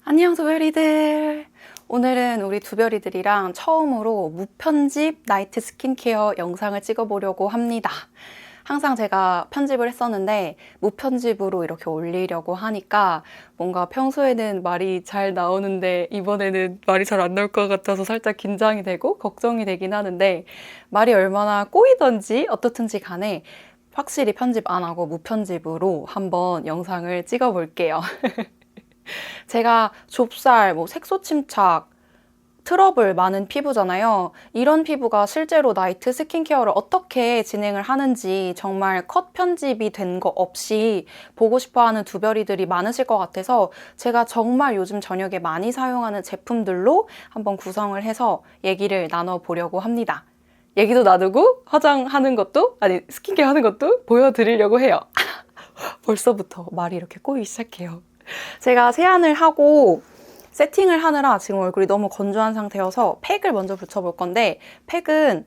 안녕 두별이들. 오늘은 우리 두별이들이랑 처음으로 무편집 나이트 스킨케어 영상을 찍어보려고 합니다. 항상 제가 편집을 했었는데 무편집으로 이렇게 올리려고 하니까 뭔가 평소에는 말이 잘 나오는데 이번에는 말이 잘 안 나올 것 같아서 살짝 긴장이 되고 걱정이 되긴 하는데, 말이 얼마나 꼬이던지 어떻든지 간에 확실히 편집 안 하고 무편집으로 한번 영상을 찍어볼게요. 제가 좁쌀, 색소 침착, 트러블 많은 피부잖아요. 이런 피부가 실제로 나이트 스킨케어를 어떻게 진행을 하는지 정말 컷 편집이 된 거 없이 보고 싶어하는 두별이들이 많으실 것 같아서 제가 정말 요즘 저녁에 많이 사용하는 제품들로 한번 구성을 해서 얘기를 나눠보려고 합니다. 얘기도 나누고 화장하는 것도, 아니 스킨케어 하는 것도 보여드리려고 해요. 벌써부터 말이 이렇게 꼬이기 시작해요. 제가 세안을 하고 세팅을 하느라 지금 얼굴이 너무 건조한 상태여서 팩을 먼저 붙여볼 건데, 팩은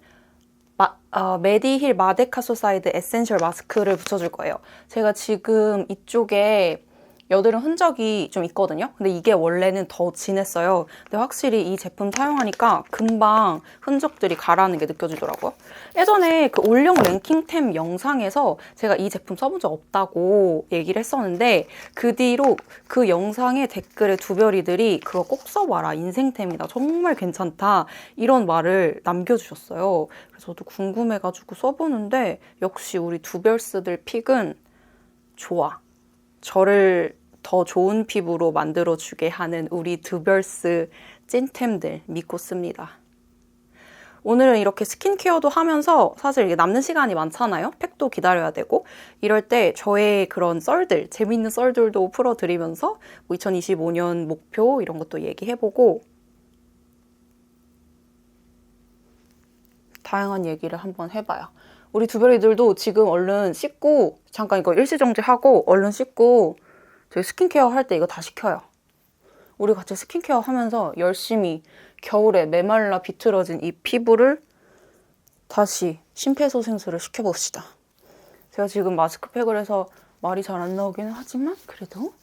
메디힐 마데카소사이드 에센셜 마스크를 붙여줄 거예요. 제가 지금 이쪽에 여드름 흔적이 좀 있거든요. 근데 이게 원래는 더 진했어요. 근데 확실히 이 제품 사용하니까 금방 흔적들이 가라앉는 게 느껴지더라고요. 예전에 그 올영 랭킹템 영상에서 제가 이 제품 써본 적 없다고 얘기를 했었는데, 그 뒤로 그 영상의 댓글에 두별이들이 그거 꼭 써봐라, 인생템이다, 정말 괜찮다, 이런 말을 남겨주셨어요. 그래서 저도 궁금해가지고 써보는데 역시 우리 두별스들 픽은 좋아. 저를 더 좋은 피부로 만들어주게 하는 우리 두별스 찐템들 믿고 씁니다. 오늘은 이렇게 스킨케어도 하면서 사실 이게 남는 시간이 많잖아요. 팩도 기다려야 되고. 이럴 때 저의 그런 썰들, 재밌는 썰들도 풀어드리면서 2025년 목표 이런 것도 얘기해보고 다양한 얘기를 한번 해봐요. 우리 두별이들도 지금 얼른 씻고, 잠깐 이거 일시정지하고 얼른 씻고 저희 스킨케어 할 때 이거 다 시켜요. 우리 같이 스킨케어 하면서 열심히 겨울에 메말라 비틀어진 이 피부를 다시 심폐소생술을 시켜봅시다. 제가 지금 마스크팩을 해서 말이 잘 안 나오기는 하지만 그래도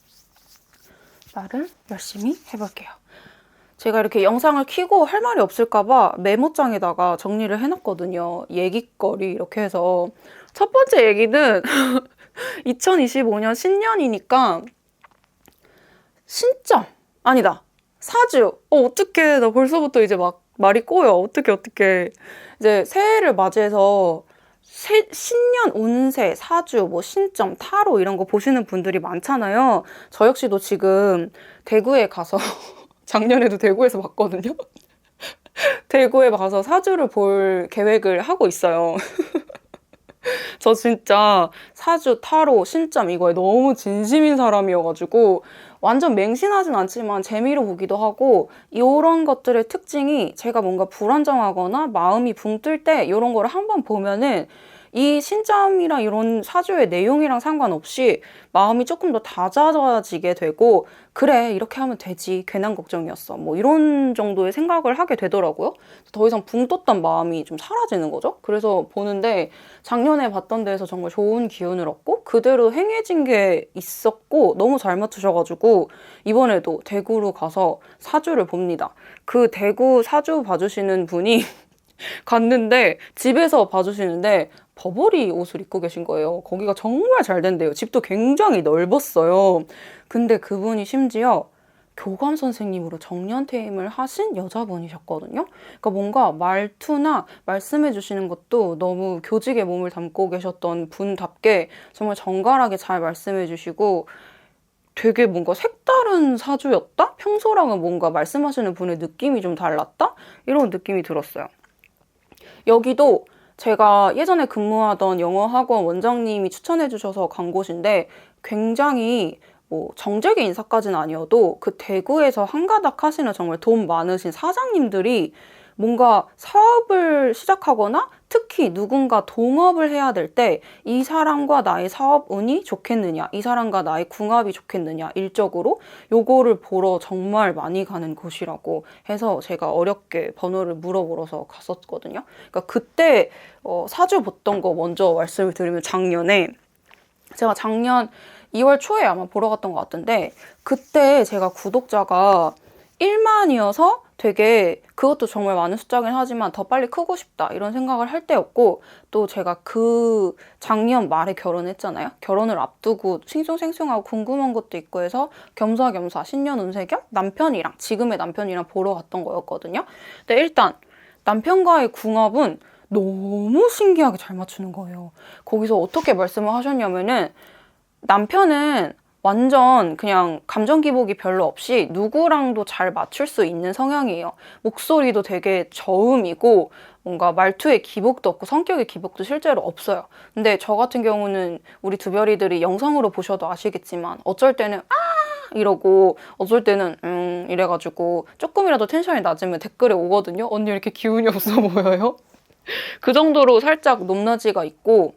말을 열심히 해볼게요. 제가 이렇게 영상을 켜고 할 말이 없을까봐 메모장에다가 정리를 해놨거든요. 얘기거리 이렇게 해서. 첫 번째 얘기는 2025년 신년이니까 신점! 아니다. 사주! 어떡해. 나 벌써부터 이제 막 말이 꼬여. 어떡해. 이제 새해를 맞이해서 신년 운세, 사주, 신점, 타로 이런 거 보시는 분들이 많잖아요. 저 역시도 지금 대구에 가서 작년에도 대구에서 봤거든요. 대구에 가서 사주를 볼 계획을 하고 있어요. 저 진짜 사주, 타로, 신점 이거에 너무 진심인 사람이어가지고 완전 맹신하진 않지만 재미로 보기도 하고, 이런 것들의 특징이 제가 뭔가 불안정하거나 마음이 붕 뜰 때 이런 거를 한번 보면은 이 신점이랑 이런 사주의 내용이랑 상관없이 마음이 조금 더 다잡아지게 되고, 그래 이렇게 하면 되지, 괜한 걱정이었어, 이런 정도의 생각을 하게 되더라고요. 더 이상 붕 떴던 마음이 좀 사라지는 거죠. 그래서 보는데 작년에 봤던 데에서 정말 좋은 기운을 얻고 그대로 행해진 게 있었고 너무 잘 맞추셔가지고 이번에도 대구로 가서 사주를 봅니다. 그 대구 사주 봐주시는 분이 갔는데 집에서 봐주시는데 버버리 옷을 입고 계신 거예요. 거기가 정말 잘 된대요. 집도 굉장히 넓었어요. 근데 그분이 심지어 교감 선생님으로 정년퇴임을 하신 여자분이셨거든요. 그러니까 뭔가 말투나 말씀해 주시는 것도 너무 교직에 몸을 담고 계셨던 분답게 정말 정갈하게 잘 말씀해 주시고 되게 뭔가 색다른 사주였다? 평소랑은 뭔가 말씀하시는 분의 느낌이 좀 달랐다? 이런 느낌이 들었어요. 여기도 제가 예전에 근무하던 영어학원 원장님이 추천해 주셔서 간 곳인데, 굉장히 정재계 인사까지는 아니어도 그 대구에서 한가닥 하시는 정말 돈 많으신 사장님들이 뭔가 사업을 시작하거나 특히 누군가 동업을 해야 될 때 이 사람과 나의 사업 운이 좋겠느냐, 이 사람과 나의 궁합이 좋겠느냐, 일적으로 요거를 보러 정말 많이 가는 곳이라고 해서 제가 어렵게 번호를 물어보러서 갔었거든요. 그러니까 그때 사주 봤던 거 먼저 말씀을 드리면, 작년에 제가 작년 2월 초에 아마 보러 갔던 것 같은데 그때 제가 구독자가 1만이어서 되게 그것도 정말 많은 숫자긴 하지만 더 빨리 크고 싶다 이런 생각을 할 때였고 또 제가 그 작년 말에 결혼했잖아요. 결혼을 앞두고 싱숭생숭하고 궁금한 것도 있고 해서 겸사겸사 신년 운세 겸 남편이랑 지금의 남편이랑 보러 갔던 거였거든요. 근데 일단 남편과의 궁합은 너무 신기하게 잘 맞추는 거예요. 거기서 어떻게 말씀을 하셨냐면은 남편은 완전 그냥 감정 기복이 별로 없이 누구랑도 잘 맞출 수 있는 성향이에요. 목소리도 되게 저음이고 뭔가 말투에 기복도 없고 성격의 기복도 실제로 없어요. 근데 저 같은 경우는 우리 두 별이들이 영상으로 보셔도 아시겠지만 어쩔 때는 이러고 어쩔 때는 이래가지고 조금이라도 텐션이 낮으면 댓글에 오거든요. 언니 왜 이렇게 기운이 없어 보여요? 그 정도로 살짝 높낮이가 있고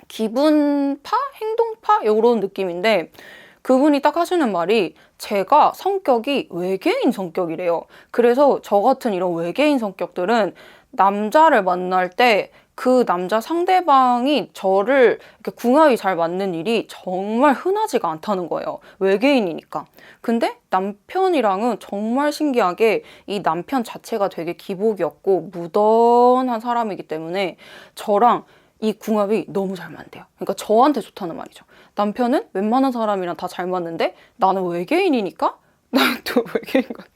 기분파? 행동파? 이런 느낌인데 그분이 딱 하시는 말이 제가 성격이 외계인 성격이래요. 그래서 저 같은 이런 외계인 성격들은 남자를 만날 때 그 남자 상대방이 저를 이렇게 궁합이 잘 맞는 일이 정말 흔하지가 않다는 거예요. 외계인이니까. 근데 남편이랑은 정말 신기하게 이 남편 자체가 되게 기복이 없고 무던한 사람이기 때문에 저랑 이 궁합이 너무 잘 맞대요. 그러니까 저한테 좋다는 말이죠. 남편은 웬만한 사람이랑 다 잘 맞는데 나는 외계인이니까 나는 또 외계인 같아.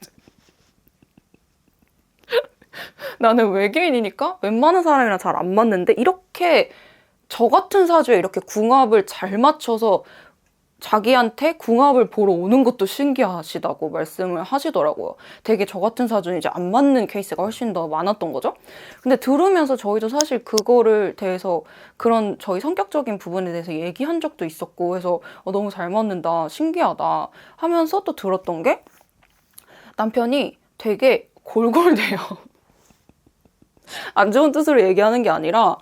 나는 외계인이니까 웬만한 사람이랑 잘 안 맞는데 이렇게 저 같은 사주에 이렇게 궁합을 잘 맞춰서 자기한테 궁합을 보러 오는 것도 신기하시다고 말씀을 하시더라고요. 되게 저 같은 사주는 이제 안 맞는 케이스가 훨씬 더 많았던 거죠. 근데 들으면서 저희도 사실 그거를 대해서 그런 저희 성격적인 부분에 대해서 얘기한 적도 있었고 해서 너무 잘 맞는다, 신기하다 하면서 또 들었던 게 남편이 되게 골골대요. 안 좋은 뜻으로 얘기하는 게 아니라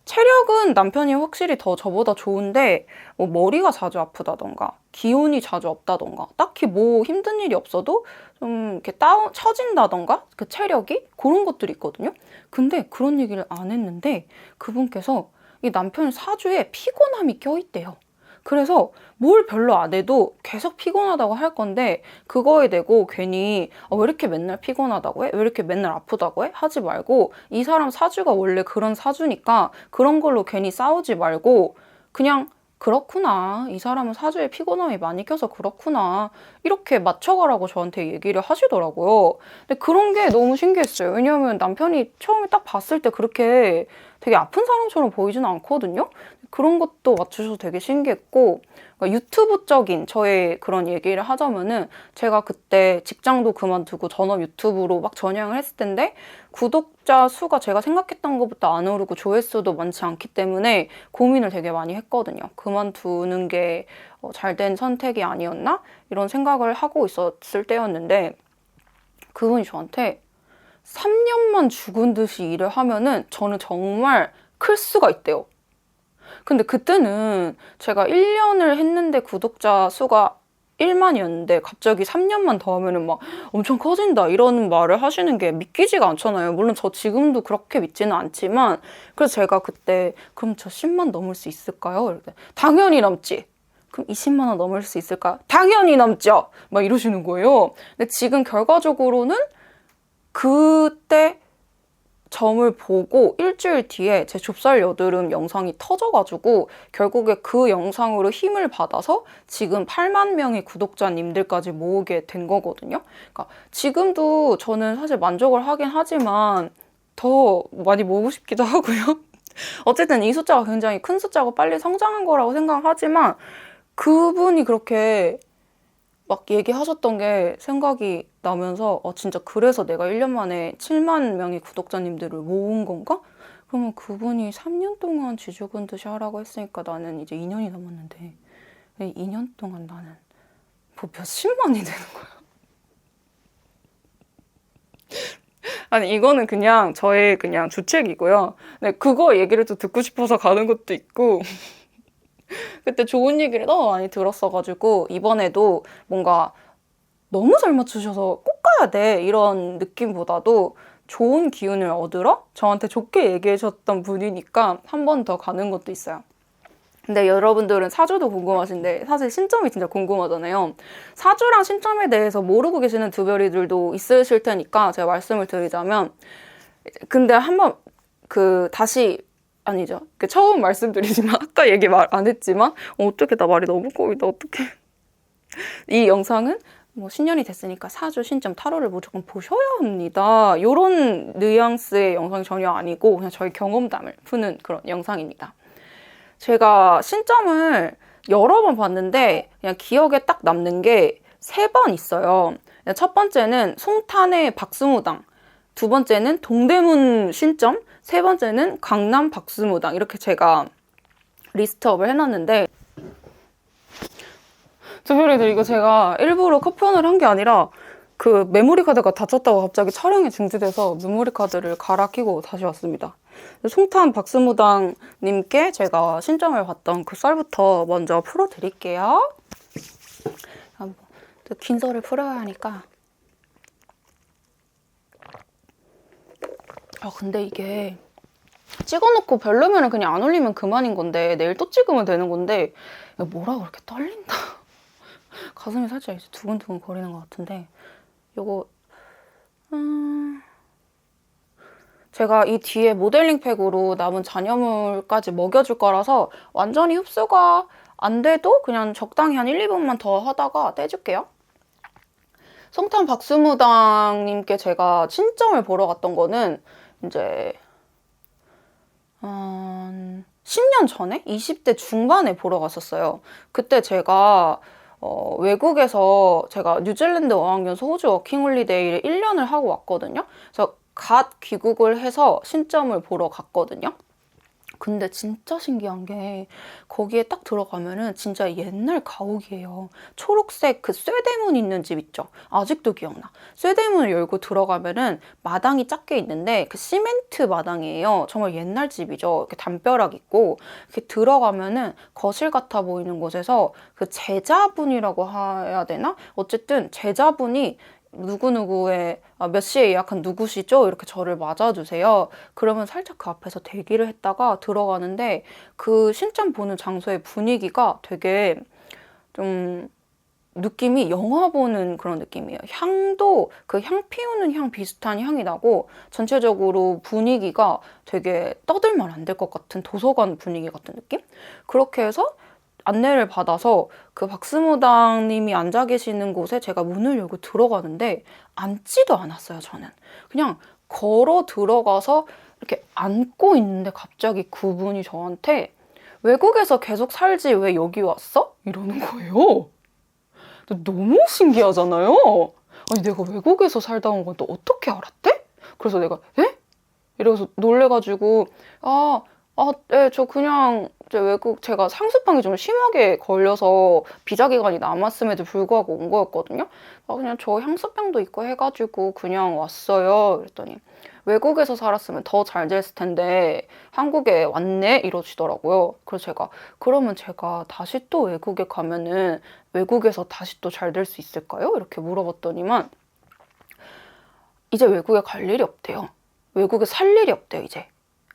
체력은 남편이 확실히 더 저보다 좋은데 뭐 머리가 자주 아프다던가 기운이 자주 없다던가 딱히 뭐 힘든 일이 없어도 좀 이렇게 처진다던가 그 체력이 그런 것들이 있거든요. 근데 그런 얘기를 안 했는데 그분께서 이 남편 사주에 피곤함이 껴있대요. 그래서 뭘 별로 안 해도 계속 피곤하다고 할 건데 그거에 대고 괜히 왜 이렇게 맨날 피곤하다고 해? 왜 이렇게 맨날 아프다고 해? 하지 말고 이 사람 사주가 원래 그런 사주니까 그런 걸로 괜히 싸우지 말고 그냥 그렇구나. 이 사람은 사주에 피곤함이 많이 껴서 그렇구나. 이렇게 맞춰가라고 저한테 얘기를 하시더라고요. 근데 그런 게 너무 신기했어요. 왜냐하면 남편이 처음에 딱 봤을 때 그렇게 되게 아픈 사람처럼 보이지는 않거든요. 그런 것도 맞추셔서 되게 신기했고 그러니까 유튜브적인 저의 그런 얘기를 하자면은 제가 그때 직장도 그만두고 전업 유튜브로 막 전향을 했을 텐데 구독자 수가 제가 생각했던 것보다 안 오르고 조회수도 많지 않기 때문에 고민을 되게 많이 했거든요. 그만두는 게 잘된 선택이 아니었나? 이런 생각을 하고 있었을 때였는데 그분이 저한테 3년만 죽은 듯이 일을 하면은 저는 정말 클 수가 있대요. 근데 그때는 제가 1년을 했는데 구독자 수가 1만이었는데 갑자기 3년만 더 하면은 막 엄청 커진다 이런 말을 하시는 게 믿기지가 않잖아요. 물론 저 지금도 그렇게 믿지는 않지만 그래서 제가 그때 그럼 저 10만 넘을 수 있을까요? 이렇게 당연히 넘지. 그럼 20만 원 넘을 수 있을까요? 당연히 넘죠. 막 이러시는 거예요. 근데 지금 결과적으로는 그때 점을 보고 일주일 뒤에 제 좁쌀 여드름 영상이 터져가지고 결국에 그 영상으로 힘을 받아서 지금 8만 명의 구독자님들까지 모으게 된 거거든요. 그러니까 지금도 저는 사실 만족을 하긴 하지만 더 많이 모으고 싶기도 하고요. 어쨌든 이 숫자가 굉장히 큰 숫자고 빨리 성장한 거라고 생각하지만 그분이 그렇게 막 얘기하셨던 게 생각이 나면서 진짜 그래서 내가 1년 만에 7만 명의 구독자님들을 모은 건가? 그러면 그분이 3년 동안 쥐죽은 듯이 하라고 했으니까 나는 이제 2년이 넘었는데 2년 동안 나는 뭐 몇십만이 되는 거야. 아니 이거는 그냥 저의 그냥 주책이고요. 네, 그거 얘기를 또 듣고 싶어서 가는 것도 있고 그때 좋은 얘기를 너무 많이 들었어가지고 이번에도 뭔가 너무 잘 맞추셔서 꼭 가야 돼 이런 느낌보다도 좋은 기운을 얻으러 저한테 좋게 얘기해 주셨던 분이니까 한 번 더 가는 것도 있어요. 근데 여러분들은 사주도 궁금하신데 사실 신점이 진짜 궁금하잖아요. 사주랑 신점에 대해서 모르고 계시는 두별이들도 있으실 테니까 제가 말씀을 드리자면, 근데 한번 다시 아니죠. 처음 말씀드리지만 아까 얘기 말 안 했지만 어떻게 나 말이 너무 꼬이다 어떡해. 이 영상은 뭐 신년이 됐으니까 사주, 신점, 타로를 무조건 보셔야 합니다. 이런 뉘앙스의 영상이 전혀 아니고 그냥 저희 경험담을 푸는 그런 영상입니다. 제가 신점을 여러 번 봤는데 그냥 기억에 딱 남는 게 3번 있어요. 첫 번째는 송탄의 박스무당, 두 번째는 동대문 신점, 세 번째는 강남 박스무당. 이렇게 제가 리스트업을 해놨는데, 두별이들 이거 제가 일부러 컷편을 한 게 아니라 그 메모리 카드가 다쳤다고 갑자기 촬영이 중지돼서 메모리 카드를 갈아 끼고 다시 왔습니다. 송탄 박스무당님께 제가 신점을 봤던 그 썰부터 먼저 풀어드릴게요. 긴설을 풀어야 하니까. 근데 이게 찍어놓고 별로면 그냥 안 올리면 그만인 건데 내일 또 찍으면 되는 건데 뭐라 그렇게 떨린다. 가슴이 살짝 이제 두근두근 거리는 것 같은데 요거 제가 이 뒤에 모델링 팩으로 남은 잔여물까지 먹여줄 거라서 완전히 흡수가 안 돼도 그냥 적당히 한 1, 2분만 더 하다가 떼줄게요. 송탄 박스무당님께 제가 신점을 보러 갔던 거는 이제 10년 전에 20대 중반에 보러 갔었어요. 그때 제가 외국에서 제가 뉴질랜드 어학연수 호주 워킹홀리데이를 1년을 하고 왔거든요. 그래서 갓 귀국을 해서 신점을 보러 갔거든요. 근데 진짜 신기한 게 거기에 딱 들어가면은 진짜 옛날 가옥이에요. 초록색 그 쇠대문 있는 집 있죠? 아직도 기억나. 쇠대문을 열고 들어가면은 마당이 작게 있는데 그 시멘트 마당이에요. 정말 옛날 집이죠. 이렇게 담벼락 있고 이렇게 들어가면은 거실 같아 보이는 곳에서 그 제자분이라고 해야 되나? 어쨌든 제자분이 누구누구의 몇 시에 예약한 누구시죠? 이렇게 저를 맞아주세요. 그러면 살짝 그 앞에서 대기를 했다가 들어가는데 그 신점 보는 장소의 분위기가 되게 좀 느낌이 영화 보는 그런 느낌이에요. 향도 그 향 피우는 향 비슷한 향이 나고 전체적으로 분위기가 되게 떠들면 안 될 것 같은 도서관 분위기 같은 느낌? 그렇게 해서 안내를 받아서 그 박스무당님이 앉아 계시는 곳에 제가 문을 열고 들어가는데 앉지도 않았어요, 저는. 그냥 걸어 들어가서 이렇게 앉고 있는데 갑자기 그분이 저한테 외국에서 계속 살지 왜 여기 왔어? 이러는 거예요. 너무 신기하잖아요. 아니 내가 외국에서 살다 온 건 또 어떻게 알았대? 그래서 내가 에? 이러면서 놀래가지고 네, 저 그냥 외국 제가 상습방이 좀 심하게 걸려서 비자 기간이 남았음에도 불구하고 온 거였거든요. 그냥 저 향수병도 있고 해가지고 그냥 왔어요. 그랬더니 외국에서 살았으면 더 잘 됐을 텐데 한국에 왔네? 이러시더라고요. 그래서 제가 그러면 제가 다시 또 외국에 가면은 외국에서 다시 또 잘 될 수 있을까요? 이렇게 물어봤더니만 이제 외국에 갈 일이 없대요. 외국에 살 일이 없대요, 이제.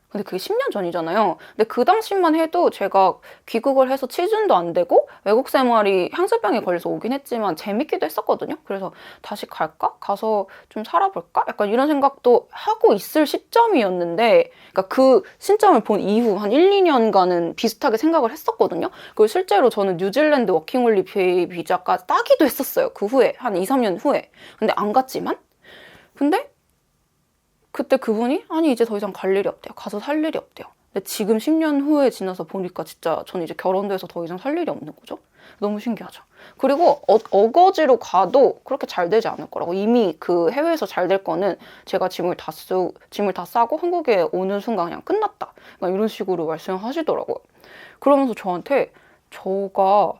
근데 그게 10년 전이잖아요. 근데 그 당시만 해도 제가 귀국을 해서 취준도 안 되고 외국 생활이 향수병에 걸려서 오긴 했지만 재밌기도 했었거든요. 그래서 다시 갈까? 가서 좀 살아볼까? 약간 이런 생각도 하고 있을 시점이었는데 그러니까 그 신점을 본 이후 한 1, 2년간은 비슷하게 생각을 했었거든요. 그리고 실제로 저는 뉴질랜드 워킹홀리데이 비자까지 따기도 했었어요. 그 후에 한 2, 3년 후에. 근데 안 갔지만 근데 그때 그분이 아니 이제 더 이상 갈 일이 없대요. 가서 살 일이 없대요. 근데 지금 10년 후에 지나서 보니까 진짜 저는 이제 결혼도 해서 더 이상 살 일이 없는 거죠. 너무 신기하죠. 그리고 어거지로 가도 그렇게 잘 되지 않을 거라고. 이미 그 해외에서 잘 될 거는 제가 짐을 다 싸고 한국에 오는 순간 그냥 끝났다. 그러니까 이런 식으로 말씀하시더라고요. 그러면서 저한테 저가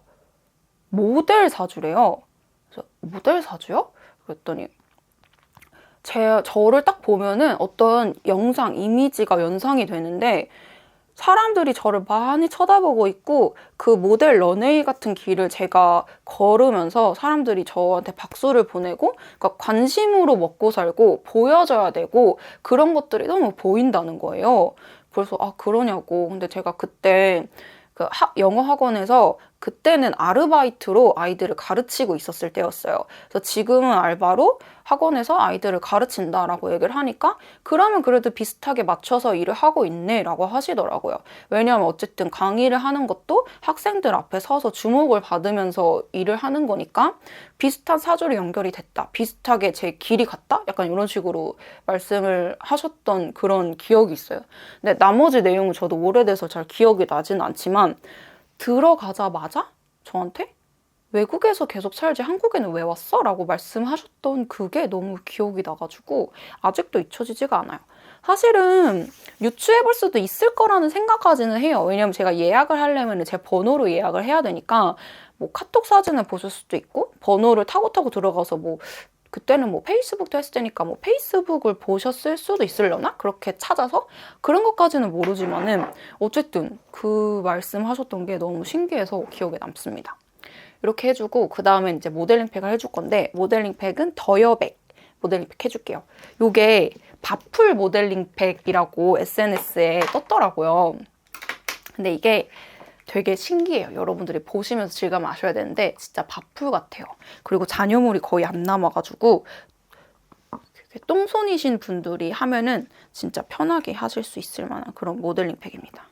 모델 사주래요. 그래서 모델 사주요? 그랬더니 저를 딱 보면은 어떤 영상, 이미지가 연상이 되는데 사람들이 저를 많이 쳐다보고 있고 그 모델 런웨이 같은 길을 제가 걸으면서 사람들이 저한테 박수를 보내고 그러니까 관심으로 먹고 살고 보여줘야 되고 그런 것들이 너무 보인다는 거예요. 그래서 그러냐고. 근데 제가 그때 그 영어 학원에서 그때는 아르바이트로 아이들을 가르치고 있었을 때였어요. 그래서 지금은 알바로 학원에서 아이들을 가르친다라고 얘기를 하니까 그러면 그래도 비슷하게 맞춰서 일을 하고 있네라고 하시더라고요. 왜냐하면 어쨌든 강의를 하는 것도 학생들 앞에 서서 주목을 받으면서 일을 하는 거니까 비슷한 사주로 연결이 됐다. 비슷하게 제 길이 같다? 약간 이런 식으로 말씀을 하셨던 그런 기억이 있어요. 근데 나머지 내용은 저도 오래돼서 잘 기억이 나진 않지만 들어가자마자 저한테 외국에서 계속 살지 한국에는 왜 왔어? 라고 말씀하셨던 그게 너무 기억이 나가지고 아직도 잊혀지지가 않아요. 사실은 유추해볼 수도 있을 거라는 생각까지는 해요. 왜냐면 제가 예약을 하려면 제 번호로 예약을 해야 되니까 뭐 카톡 사진을 보실 수도 있고 번호를 타고 들어가서 뭐 그때는 뭐 페이스북도 했을 때니까 뭐 페이스북을 보셨을 수도 있으려나? 그렇게 찾아서? 그런 것까지는 모르지만은 어쨌든 그 말씀하셨던 게 너무 신기해서 기억에 남습니다. 이렇게 해주고 그 다음에 이제 모델링 팩을 해줄 건데 모델링 팩은 더여백 모델링 팩 해줄게요. 요게 바풀 모델링 팩이라고 SNS에 떴더라고요. 근데 이게 되게 신기해요. 여러분들이 보시면서 질감하셔야 되는데 진짜 바풀 같아요. 그리고 잔여물이 거의 안 남아가지고 똥손이신 분들이 하면은 진짜 편하게 하실 수 있을 만한 그런 모델링 팩입니다.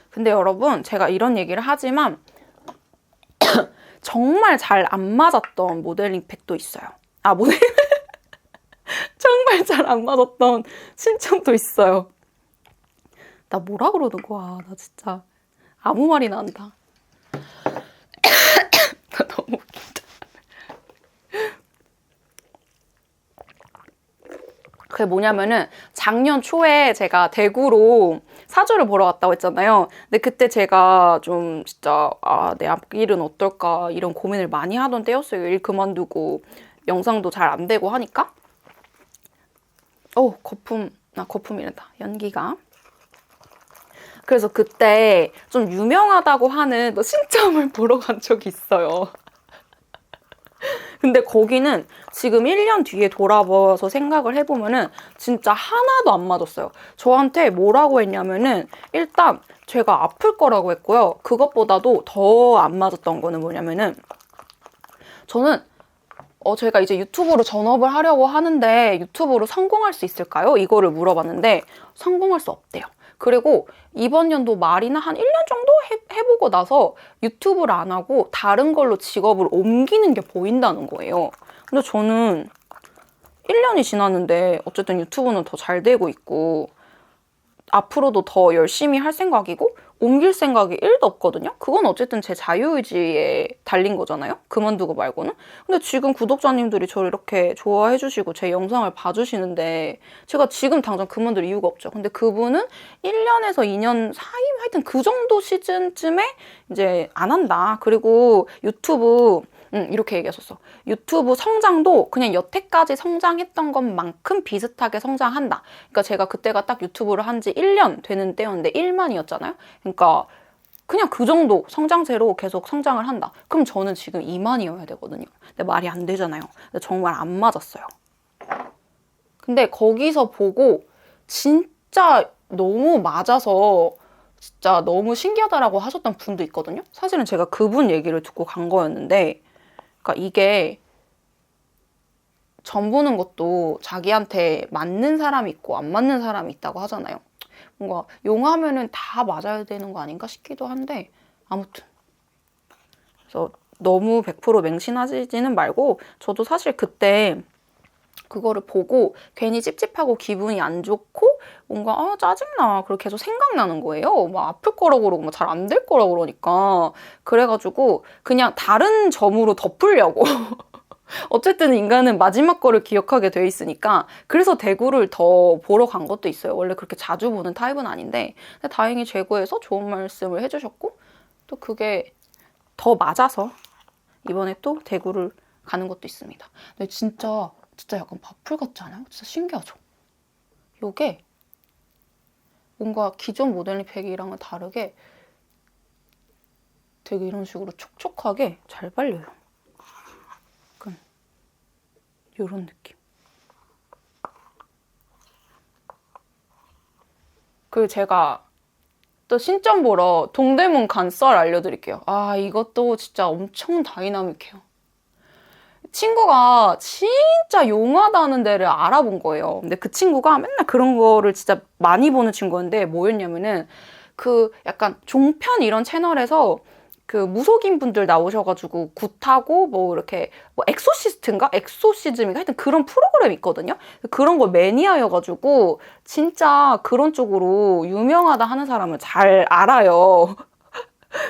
근데 여러분 제가 이런 얘기를 하지만 정말 잘 안 맞았던 모델링 팩도 있어요. 정말 잘 안 맞았던 신청도 있어요. 나 뭐라 그러는 거야. 나 진짜 아무 말이나 한다. 나 너무 웃긴다. 그게 뭐냐면은 작년 초에 제가 대구로 사주를 보러 갔다고 했잖아요. 근데 그때 제가 좀 진짜 내 앞길은 어떨까 이런 고민을 많이 하던 때였어요. 일 그만두고 영상도 잘 안 되고 하니까. 거품이란다. 연기가. 그래서 그때 좀 유명하다고 하는 신점을 보러 간 적이 있어요. 근데 거기는 지금 1년 뒤에 돌아봐서 생각을 해보면은 진짜 하나도 안 맞았어요. 저한테 뭐라고 했냐면은 일단 제가 아플 거라고 했고요. 그것보다도 더 안 맞았던 거는 뭐냐면은 저는 제가 이제 유튜브로 전업을 하려고 하는데 유튜브로 성공할 수 있을까요? 이거를 물어봤는데 성공할 수 없대요. 그리고 이번 연도 말이나 한 1년 정도 해보고 나서 유튜브를 안 하고 다른 걸로 직업을 옮기는 게 보인다는 거예요. 근데 저는 1년이 지났는데 어쨌든 유튜브는 더 잘 되고 있고 앞으로도 더 열심히 할 생각이고 옮길 생각이 1도 없거든요. 그건 어쨌든 제 자유의지에 달린 거잖아요. 그만두고 말고는. 근데 지금 구독자님들이 저를 이렇게 좋아해 주시고 제 영상을 봐주시는데 제가 지금 당장 그만둘 이유가 없죠. 근데 그분은 1년에서 2년 사이 하여튼 그 정도 시즌쯤에 이제 안 한다. 그리고 유튜브 이렇게 얘기했었어. 유튜브 성장도 그냥 여태까지 성장했던 것만큼 비슷하게 성장한다. 그러니까 제가 그때가 딱 유튜브를 한 지 1년 되는 때였는데 1만이었잖아요. 그러니까 그냥 그 정도 성장세로 계속 성장을 한다. 그럼 저는 지금 2만이어야 되거든요. 근데 말이 안 되잖아요. 근데 정말 안 맞았어요. 근데 거기서 보고 진짜 너무 맞아서 진짜 너무 신기하다라고 하셨던 분도 있거든요. 사실은 제가 그분 얘기를 듣고 간 거였는데 그러니까 이게 점 보는 것도 자기한테 맞는 사람이 있고 안 맞는 사람이 있다고 하잖아요. 뭔가 용하면은 다 맞아야 되는 거 아닌가 싶기도 한데 아무튼 그래서 너무 100% 맹신하지는 말고 저도 사실 그때 그거를 보고 괜히 찝찝하고 기분이 안 좋고 뭔가 짜증나 그리고 계속 생각나는 거예요. 막 아플 거라고 그러고 잘 안 될 거라고 그러니까 그래가지고 그냥 다른 점으로 덮으려고 어쨌든 인간은 마지막 거를 기억하게 돼 있으니까 그래서 대구를 더 보러 간 것도 있어요. 원래 그렇게 자주 보는 타입은 아닌데 다행히 제구에서 좋은 말씀을 해주셨고 또 그게 더 맞아서 이번에 또 대구를 가는 것도 있습니다. 근데 진짜 약간 바풀 같지 않아요? 진짜 신기하죠? 요게 뭔가 기존 모델링 팩이랑은 다르게 되게 이런 식으로 촉촉하게 잘 발려요. 약간 요런 느낌. 그리고 제가 또 신점 보러 동대문 간 썰 알려드릴게요. 아, 이것도 진짜 엄청 다이나믹해요. 친구가 진짜 용하다는 데를 알아본 거예요. 근데 그 친구가 맨날 그런 거를 진짜 많이 보는 친구였는데 뭐였냐면은 그 약간 종편 이런 채널에서 그 무속인 분들 나오셔가지고 굿하고 뭐 이렇게 뭐 엑소시스트인가? 엑소시즘인가? 하여튼 그런 프로그램이 있거든요. 그런 거 매니아여가지고 진짜 그런 쪽으로 유명하다 하는 사람을 잘 알아요.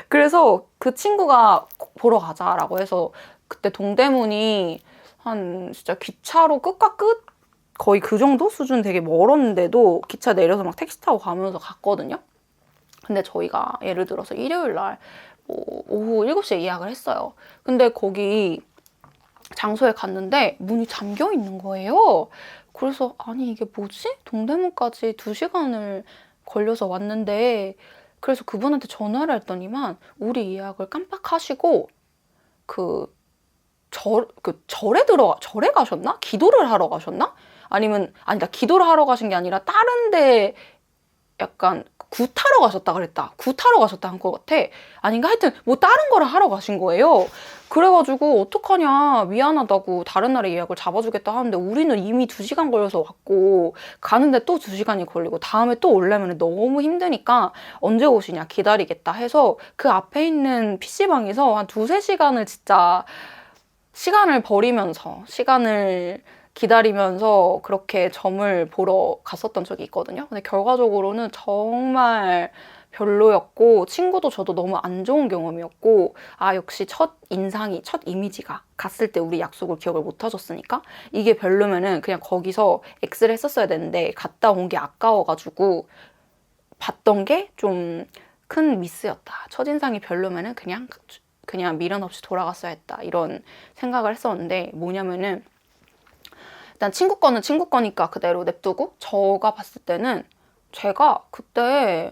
그래서 그 친구가 꼭 보러 가자라고 해서 그때 동대문이 한 진짜 기차로 끝과 끝 거의 그 정도 수준 되게 멀었는데도 기차 내려서 막 택시 타고 가면서 갔거든요. 근데 저희가 예를 들어서 일요일 날 뭐 오후 7시에 예약을 했어요. 근데 거기 장소에 갔는데 문이 잠겨 있는 거예요. 그래서 아니 이게 뭐지? 동대문까지 2시간을 걸려서 왔는데 그래서 그분한테 전화를 했더니만 우리 예약을 깜빡하시고 절에 가셨나? 기도를 하러 가셨나? 아니다, 기도를 하러 가신 게 아니라 다른 데 약간 굿하러 가셨다 그랬다. 굿하러 가셨다 한 것 같아. 아닌가? 하여튼 뭐 다른 거를 하러 가신 거예요. 그래가지고 어떡하냐, 미안하다고 다른 날에 예약을 잡아주겠다 하는데 우리는 이미 2시간 걸려서 왔고 가는데 또 2시간이 걸리고 다음에 또 오려면 너무 힘드니까 언제 오시냐 기다리겠다 해서 그 앞에 있는 PC방에서 한 2-3시간을 진짜 시간을 기다리면서 그렇게 점을 보러 갔었던 적이 있거든요. 근데 결과적으로는 정말 별로였고 친구도 저도 너무 안 좋은 경험이었고 아 역시 첫 이미지가 갔을 때 우리 약속을 기억을 못 하셨으니까 이게 별로면은 그냥 거기서 X를 했었어야 되는데 갔다 온 게 아까워가지고 봤던 게 좀 큰 미스였다. 첫인상이 별로면은 그냥 미련 없이 돌아갔어야 했다. 이런 생각을 했었는데 뭐냐면은 일단 친구 거는 친구 거니까 그대로 냅두고 제가 봤을 때는 제가 그때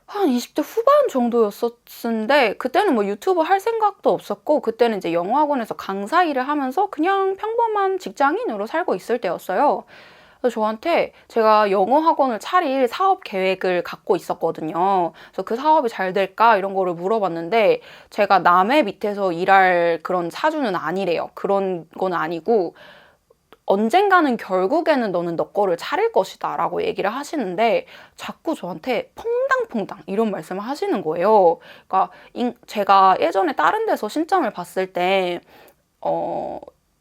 한 20대 후반 정도였었는데 그때는 뭐 유튜브 할 생각도 없었고 그때는 이제 영어학원에서 강사 일을 하면서 그냥 평범한 직장인으로 살고 있을 때였어요. 그래서 저한테 제가 영어학원을 차릴 사업 계획을 갖고 있었거든요. 그래서 그 사업이 잘 될까 이런 거를 물어봤는데 제가 남의 밑에서 일할 그런 사주는 아니래요. 그런 건 아니고 언젠가는 결국에는 너는 너 거를 차릴 것이다 라고 얘기를 하시는데 자꾸 저한테 퐁당퐁당 이런 말씀을 하시는 거예요. 그러니까 제가 예전에 다른 데서 신점을 봤을 때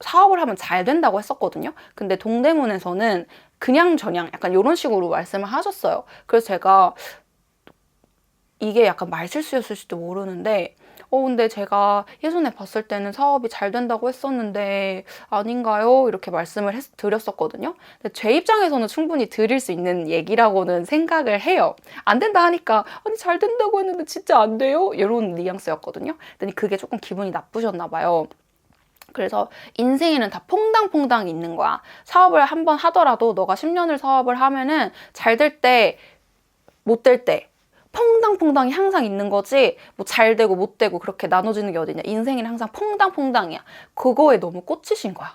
사업을 하면 잘 된다고 했었거든요. 근데 동대문에서는 그냥저냥 약간 이런 식으로 말씀을 하셨어요. 그래서 제가 이게 약간 말실수였을지도 모르는데 근데 제가 예전에 봤을 때는 사업이 잘 된다고 했었는데 아닌가요? 이렇게 말씀을 드렸었거든요. 근데 제 입장에서는 충분히 드릴 수 있는 얘기라고는 생각을 해요. 안 된다 하니까 아니 잘 된다고 했는데 진짜 안 돼요? 이런 뉘앙스였거든요. 근데 그게 조금 기분이 나쁘셨나 봐요. 그래서 인생에는 다 퐁당퐁당 있는 거야. 사업을 한번 하더라도 너가 10년을 사업을 하면은 잘 될 때, 못 될 때 퐁당퐁당이 항상 있는 거지 뭐 잘 되고 못 되고 그렇게 나눠지는 게 어디냐. 인생에는 항상 퐁당퐁당이야. 그거에 너무 꽂히신 거야.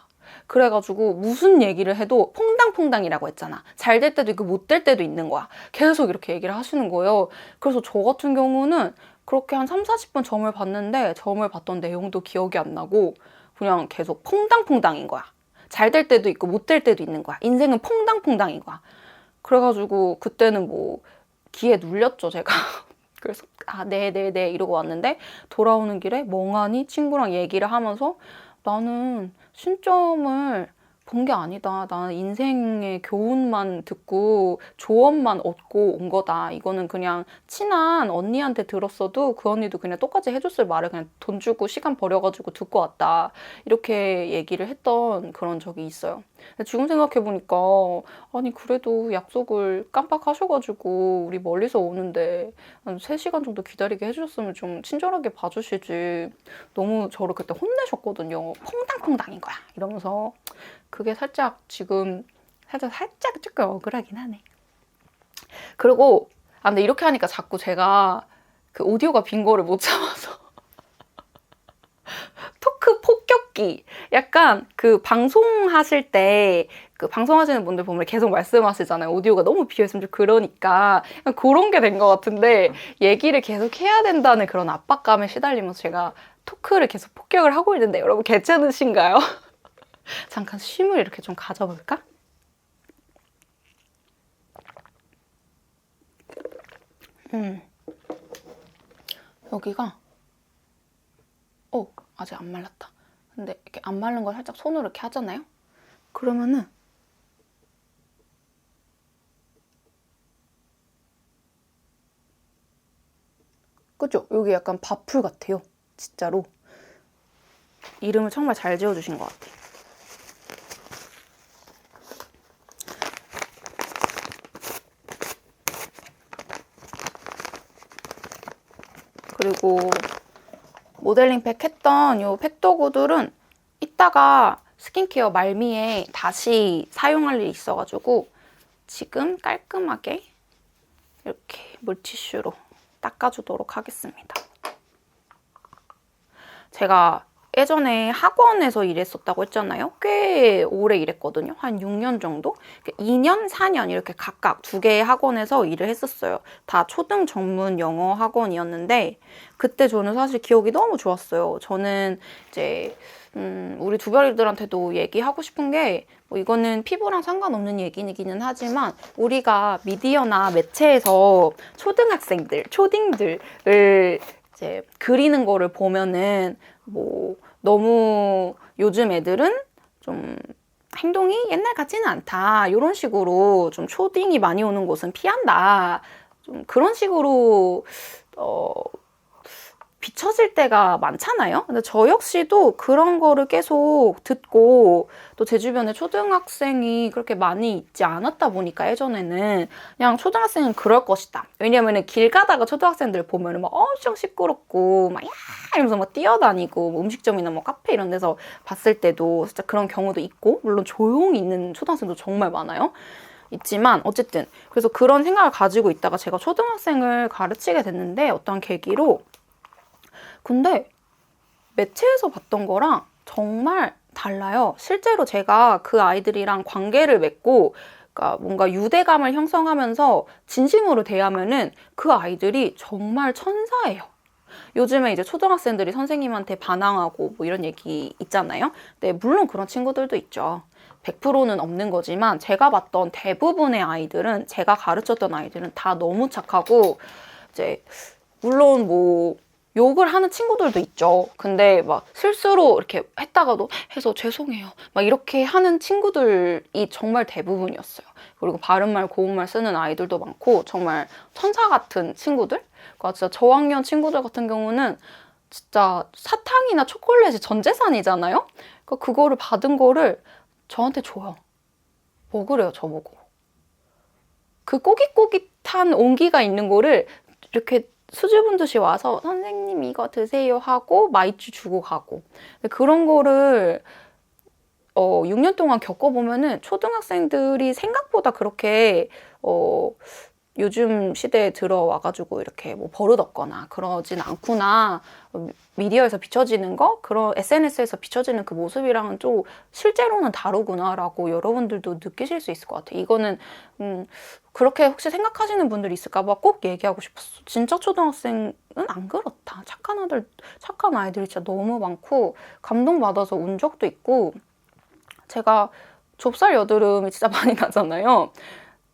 그래가지고 무슨 얘기를 해도 퐁당퐁당이라고 했잖아. 잘 될 때도 있고 못 될 때도 있는 거야. 계속 이렇게 얘기를 하시는 거예요. 그래서 저 같은 경우는 그렇게 한 30-40분 점을 봤는데 점을 봤던 내용도 기억이 안 나고 그냥 계속 퐁당퐁당인 거야. 잘 될 때도 있고 못 될 때도 있는 거야. 인생은 퐁당퐁당인 거야. 그래가지고 그때는 뭐 기에 눌렸죠, 제가. 그래서 네네네 이러고 왔는데 돌아오는 길에 멍하니 친구랑 얘기를 하면서 나는 신점을 본 게 아니다. 나는 인생의 교훈만 듣고 조언만 얻고 온 거다. 이거는 그냥 친한 언니한테 들었어도 그 언니도 그냥 똑같이 해줬을 말을 그냥 돈 주고 시간 버려가지고 듣고 왔다. 이렇게 얘기를 했던 그런 적이 있어요. 근데 지금 생각해보니까 아니 그래도 약속을 깜빡하셔가지고 우리 멀리서 오는데 한 3시간 정도 기다리게 해주셨으면 좀 친절하게 봐주시지. 너무 저를 그때 혼내셨거든요. 퐁당퐁당인 거야 이러면서. 그게 살짝 지금 살짝 조금 억울하긴 하네. 그리고 근데 이렇게 하니까 자꾸 제가 그 오디오가 빈 거를 못 참아서 토크 폭격 듣기. 약간 그 방송하실 때 그 방송하시는 분들 보면 계속 말씀하시잖아요. 오디오가 너무 비어있으면 좀 그러니까 그런 게 된 것 같은데 얘기를 계속 해야 된다는 그런 압박감에 시달리면서 제가 토크를 계속 폭격을 하고 있는데 여러분 괜찮으신가요? 잠깐 쉼을 이렇게 좀 가져볼까? 여기가 아직 안 말랐다. 근데 이렇게 안 마른 걸 살짝 손으로 이렇게 하잖아요? 그러면은 그죠? 여기 약간 밥풀 같아요. 진짜로. 이름을 정말 잘 지어주신 것 같아요. 그리고 모델링팩 했던 이 팩도구들은 이따가 스킨케어 말미에 다시 사용할 일이 있어가지고 지금 깔끔하게 이렇게 물티슈로 닦아주도록 하겠습니다. 제가 예전에 학원에서 일했었다고 했잖아요. 꽤 오래 일했거든요. 한 6년 정도? 2년, 4년 이렇게 각각 2개의 학원에서 일을 했었어요. 다 초등 전문 영어 학원이었는데 그때 저는 사실 기억이 너무 좋았어요. 저는 이제 우리 두별이들한테도 얘기하고 싶은 게 뭐 이거는 피부랑 상관없는 얘기이기는 하지만 우리가 미디어나 매체에서 초등학생들, 초딩들을 이제 그리는 거를 보면은 뭐 너무 요즘 애들은 좀 행동이 옛날 같지는 않다 이런 식으로 좀 초딩이 많이 오는 곳은 피한다 좀 그런 식으로 비춰질 때가 많잖아요. 근데 저 역시도 그런 거를 계속 듣고 또 제 주변에 초등학생이 그렇게 많이 있지 않았다 보니까 예전에는 그냥 초등학생은 그럴 것이다. 왜냐면은 길 가다가 초등학생들 보면은 막 엄청 시끄럽고 막 야 이러면서 막 뛰어다니고 뭐 음식점이나 뭐 카페 이런 데서 봤을 때도 진짜 그런 경우도 있고 물론 조용히 있는 초등학생도 정말 많아요. 있지만 어쨌든 그래서 그런 생각을 가지고 있다가 제가 초등학생을 가르치게 됐는데 어떤 계기로 근데 매체에서 봤던 거랑 정말 달라요. 실제로 제가 그 아이들이랑 관계를 맺고 그러니까 뭔가 유대감을 형성하면서 진심으로 대하면은 그 아이들이 정말 천사예요. 요즘에 이제 초등학생들이 선생님한테 반항하고 뭐 이런 얘기 있잖아요. 근데 물론 그런 친구들도 있죠. 100%는 없는 거지만 제가 봤던 대부분의 아이들은 제가 가르쳤던 아이들은 다 너무 착하고 이제 물론 뭐 욕을 하는 친구들도 있죠. 근데 막 실수로 이렇게 했다가도 해서 죄송해요. 막 이렇게 하는 친구들이 정말 대부분이었어요. 그리고 바른말 고운말 쓰는 아이들도 많고 정말 천사 같은 친구들? 그러니까 진짜 저학년 친구들 같은 경우는 진짜 사탕이나 초콜릿이 전 재산이잖아요? 그러니까 그거를 받은 거를 저한테 줘요. 먹으래요, 저보고. 그 꼬깃꼬깃한 온기가 있는 거를 이렇게 수줍은 듯이 와서 선생님 이거 드세요 하고 마이쮸 주고 가고 그런 거를 6년 동안 겪어보면은 초등학생들이 생각보다 그렇게 요즘 시대에 들어와가지고 이렇게 뭐 버릇없거나 그러진 않구나. 미디어에서 비춰지는 거, 그런 SNS에서 비춰지는 그 모습이랑은 좀 실제로는 다르구나라고 여러분들도 느끼실 수 있을 것 같아요. 이거는 그렇게 혹시 생각하시는 분들이 있을까봐 꼭 얘기하고 싶었어. 진짜 초등학생은 안 그렇다. 착한 아이들이 진짜 너무 많고 감동받아서 운 적도 있고 제가 좁쌀 여드름이 진짜 많이 나잖아요.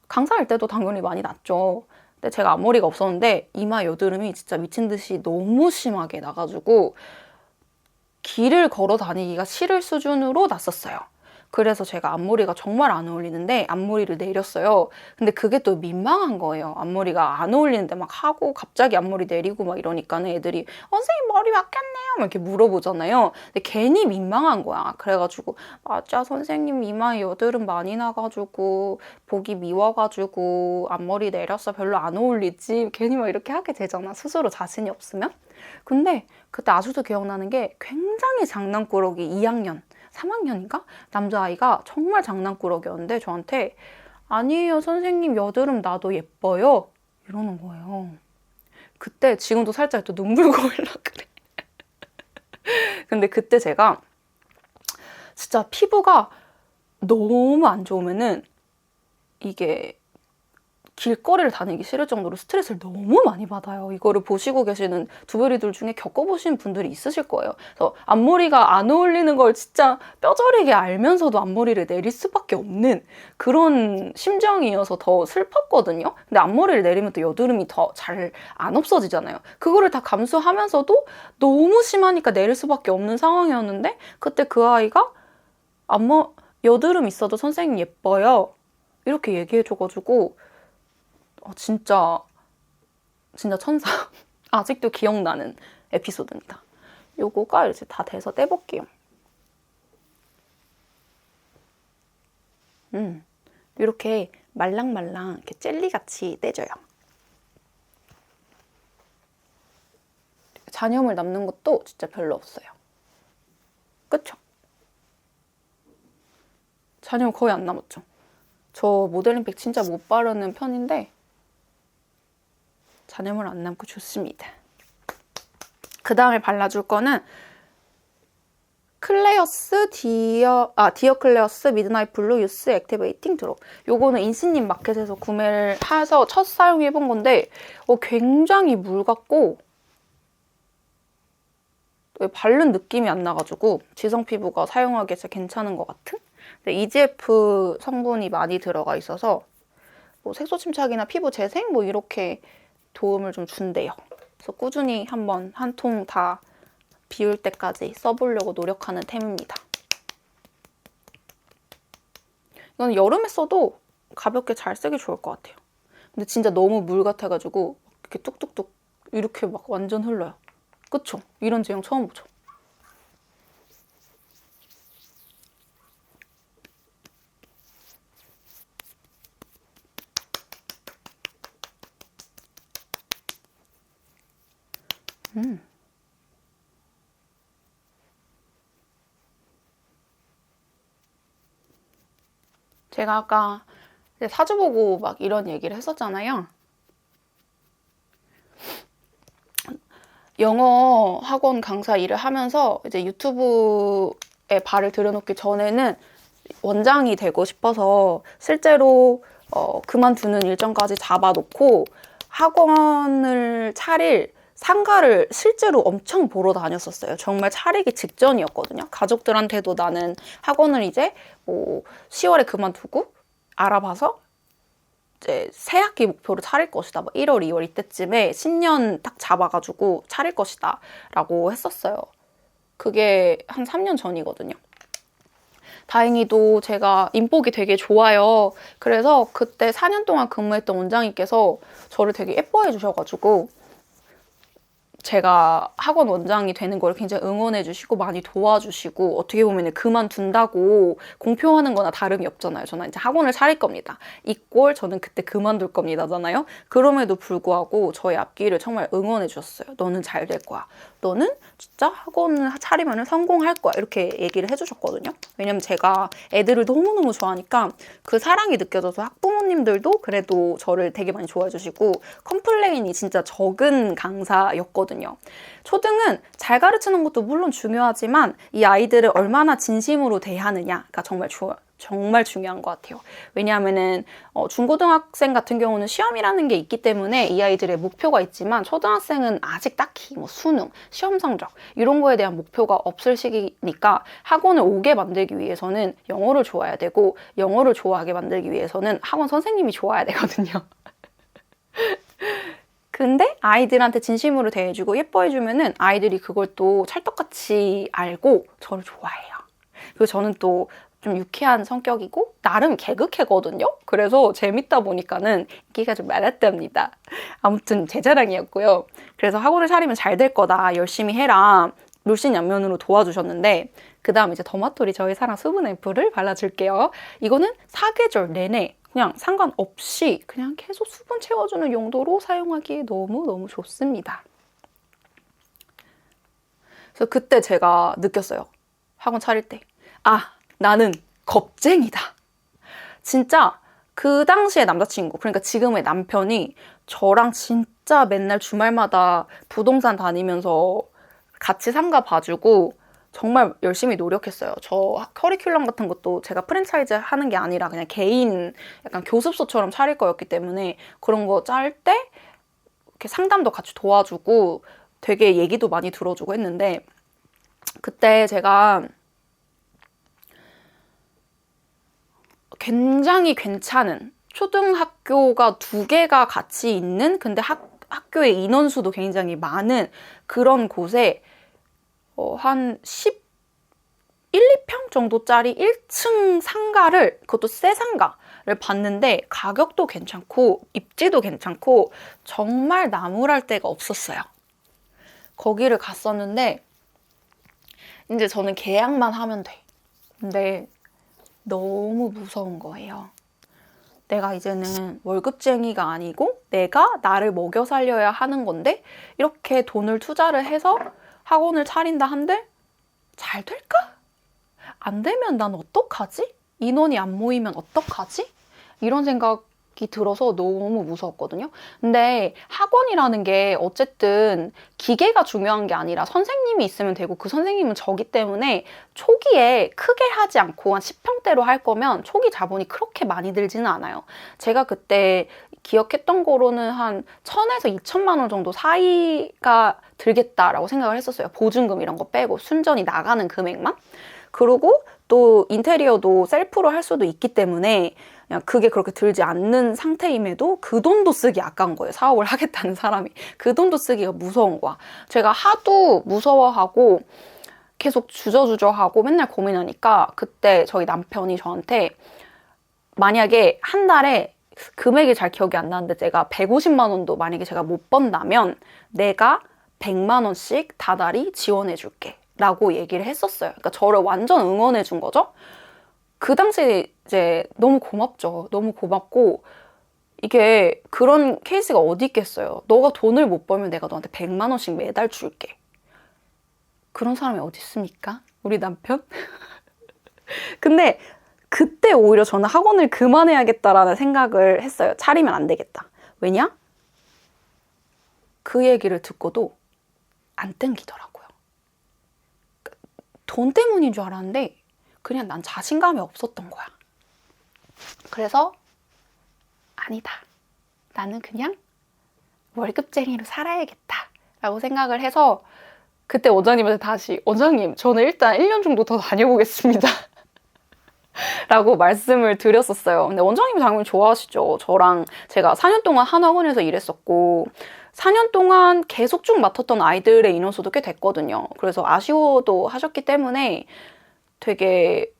강사할 때도 당연히 많이 났죠. 근데 제가 앞머리가 없었는데 이마 여드름이 진짜 미친 듯이 너무 심하게 나가지고 길을 걸어 다니기가 싫을 수준으로 났었어요. 그래서 제가 앞머리가 정말 안 어울리는데 앞머리를 내렸어요. 근데 그게 또 민망한 거예요. 앞머리가 안 어울리는데 막 하고 갑자기 앞머리 내리고 막 이러니까는 애들이 선생님 머리 바뀌었네요 막 이렇게 물어보잖아요. 근데 괜히 민망한 거야. 그래가지고 맞아 선생님 이마에 여드름 많이 나가지고 보기 미워가지고 앞머리 내렸어 별로 안 어울리지 괜히 막 이렇게 하게 되잖아. 스스로 자신이 없으면. 근데 그때 아직도 기억나는 게 굉장히 장난꾸러기 2학년 3학년인가? 남자아이가 정말 장난꾸러기였는데 저한테 아니에요 선생님 여드름 나도 예뻐요 이러는 거예요. 그때 지금도 살짝 또 눈물 고이려 그래. 근데 그때 제가 진짜 피부가 너무 안 좋으면은 이게 길거리를 다니기 싫을 정도로 스트레스를 너무 많이 받아요. 이거를 보시고 계시는 두베리들 중에 겪어보신 분들이 있으실 거예요. 그래서 앞머리가 안 어울리는 걸 진짜 뼈저리게 알면서도 앞머리를 내릴 수밖에 없는 그런 심정이어서 더 슬펐거든요. 근데 앞머리를 내리면 또 여드름이 더 잘 안 없어지잖아요. 그거를 다 감수하면서도 너무 심하니까 내릴 수밖에 없는 상황이었는데 그때 그 아이가 여드름 있어도 선생님 예뻐요. 이렇게 얘기해줘가지고 진짜 천사. 아직도 기억나는 에피소드입니다. 요거가 이제 다 돼서 떼볼게요. 이렇게 말랑말랑 이렇게 젤리같이 떼져요. 잔여물 남는 것도 진짜 별로 없어요. 그쵸? 잔여물 거의 안 남았죠? 저 모델링팩 진짜 못 바르는 편인데 잔여물 안 남고 좋습니다. 그 다음에 발라줄 거는 디어 클레어스 미드나잇 블루 유스 액티베이팅 드롭. 요거는 인스님 마켓에서 구매를 해서 첫 사용해본 건데 굉장히 물 같고 바른 느낌이 안 나가지고 지성 피부가 사용하기에 진짜 괜찮은 것 같은? 근데 EGF 성분이 많이 들어가 있어서 뭐 색소 침착이나 피부 재생 뭐 이렇게 도움을 좀 준대요. 그래서 꾸준히 한번 한 통 다 비울 때까지 써보려고 노력하는 템입니다. 이건 여름에 써도 가볍게 잘 쓰기 좋을 것 같아요. 근데 진짜 너무 물 같아가지고 이렇게 뚝뚝뚝 이렇게 막 완전 흘러요. 그쵸? 이런 제형 처음 보죠? 제가 아까 사주 보고 막 이런 얘기를 했었잖아요. 영어 학원 강사 일을 하면서 이제 유튜브에 발을 들여놓기 전에는 원장이 되고 싶어서 실제로 그만두는 일정까지 잡아놓고 학원을 차릴 상가를 실제로 엄청 보러 다녔었어요. 정말 차리기 직전이었거든요. 가족들한테도 나는 학원을 이제 뭐 10월에 그만두고 알아봐서 이제 새 학기 목표로 차릴 것이다. 뭐 1월, 2월 이때쯤에 신년 딱 잡아가지고 차릴 것이다 라고 했었어요. 그게 한 3년 전이거든요. 다행히도 제가 인복이 되게 좋아요. 그래서 그때 4년 동안 근무했던 원장님께서 저를 되게 예뻐해 주셔가지고 제가 학원 원장이 되는 걸 굉장히 응원해 주시고 많이 도와주시고 어떻게 보면 그만둔다고 공표하는 거나 다름이 없잖아요. 저는 이제 학원을 차릴 겁니다. 이 꼴 저는 그때 그만둘 겁니다잖아요. 그럼에도 불구하고 저의 앞길을 정말 응원해 주셨어요. 너는 잘 될 거야. 너는 진짜 학원을 차리면 성공할 거야. 이렇게 얘기를 해주셨거든요. 왜냐면 제가 애들을 너무너무 좋아하니까 그 사랑이 느껴져서 학부모님들도 그래도 저를 되게 많이 좋아해 주시고 컴플레인이 진짜 적은 강사였거든요. 초등은 잘 가르치는 것도 물론 중요하지만 이 아이들을 얼마나 진심으로 대하느냐가 정말 중요한 것 같아요. 왜냐하면은 중고등학생 같은 경우는 시험이라는 게 있기 때문에 이 아이들의 목표가 있지만 초등학생은 아직 딱히 뭐 수능, 시험 성적 이런 거에 대한 목표가 없을 시기니까 학원을 오게 만들기 위해서는 영어를 좋아해야 되고 영어를 좋아하게 만들기 위해서는 학원 선생님이 좋아야 되거든요. 근데 아이들한테 진심으로 대해주고 예뻐해주면은 아이들이 그걸 또 찰떡같이 알고 저를 좋아해요. 그리고 저는 또 좀 유쾌한 성격이고 나름 개그캐거든요. 그래서 재밌다 보니까는 인기가 좀 많았답니다. 아무튼 제 자랑이었고요. 그래서 학원을 차리면 잘 될 거다. 열심히 해라. 물씬양면으로 도와주셨는데 그 다음 이제 더마토리 저의 사랑 수분 앰플을 발라줄게요. 이거는 사계절 내내 그냥 상관없이 그냥 계속 수분 채워주는 용도로 사용하기에 너무너무 좋습니다. 그래서 그때 제가 느꼈어요. 학원 차릴 때. 나는 겁쟁이다. 진짜 그 당시의 남자친구, 그러니까 지금의 남편이 저랑 진짜 맨날 주말마다 부동산 다니면서 같이 상가 봐주고 정말 열심히 노력했어요. 저 커리큘럼 같은 것도 제가 프랜차이즈 하는 게 아니라 그냥 개인 약간 교습소처럼 차릴 거였기 때문에 그런 거 짤 때 이렇게 상담도 같이 도와주고 되게 얘기도 많이 들어주고 했는데 그때 제가 굉장히 괜찮은 초등학교가 2개가 같이 있는 근데 학교의 인원수도 굉장히 많은 그런 곳에 한 1, 2평 정도짜리 1층 상가를 그것도 새 상가를 봤는데 가격도 괜찮고 입지도 괜찮고 정말 나무랄 데가 없었어요. 거기를 갔었는데 이제 저는 계약만 하면 돼. 근데 너무 무서운 거예요. 내가 이제는 월급쟁이가 아니고 내가 나를 먹여 살려야 하는 건데 이렇게 돈을 투자를 해서 학원을 차린다 한들 잘 될까? 안 되면 난 어떡하지? 인원이 안 모이면 어떡하지? 이런 생각이 들어서 너무 무서웠거든요. 근데 학원이라는 게 어쨌든 기계가 중요한 게 아니라 선생님이 있으면 되고 그 선생님은 저기 때문에 초기에 크게 하지 않고 한 10평대로 할 거면 초기 자본이 그렇게 많이 들지는 않아요. 제가 그때 기억했던 거로는 한 1,000에서 2천만 원 정도 사이가 들겠다라고 생각을 했었어요. 보증금 이런 거 빼고 순전히 나가는 금액만. 그리고 또 인테리어도 셀프로 할 수도 있기 때문에 그냥 그게 그렇게 들지 않는 상태임에도 그 돈도 쓰기 아까운 거예요. 사업을 하겠다는 사람이. 그 돈도 쓰기가 무서운 거야. 제가 하도 무서워하고 계속 주저주저하고 맨날 고민하니까 그때 저희 남편이 저한테 만약에 한 달에 금액이 잘 기억이 안 나는데 제가 150만 원도 만약에 제가 못 번다면 내가 100만 원씩 다달이 지원해 줄게 라고 얘기를 했었어요. 그러니까 저를 완전 응원해 준 거죠. 그 당시에 이제 너무 고맙죠. 너무 고맙고 이게 그런 케이스가 어디 있겠어요. 너가 돈을 못 벌면 내가 너한테 100만 원씩 매달 줄게. 그런 사람이 어디 있습니까? 우리 남편? 근데 그때 오히려 저는 학원을 그만해야겠다라는 생각을 했어요. 차리면 안 되겠다. 왜냐? 그 얘기를 듣고도 안 땡기더라고요. 돈 때문인 줄 알았는데 그냥 난 자신감이 없었던 거야. 그래서 아니다. 나는 그냥 월급쟁이로 살아야겠다 라고 생각을 해서 그때 원장님한테 다시 원장님 저는 일단 1년 정도 더 다녀보겠습니다 라고 말씀을 드렸었어요. 근데 원장님이 당연히 좋아하시죠. 저랑 제가 4년 동안 한 학원에서 일했었고 4년 동안 계속 쭉 맡았던 아이들의 인원수도 꽤 됐거든요. 그래서 아쉬워도 하셨기 때문에 되게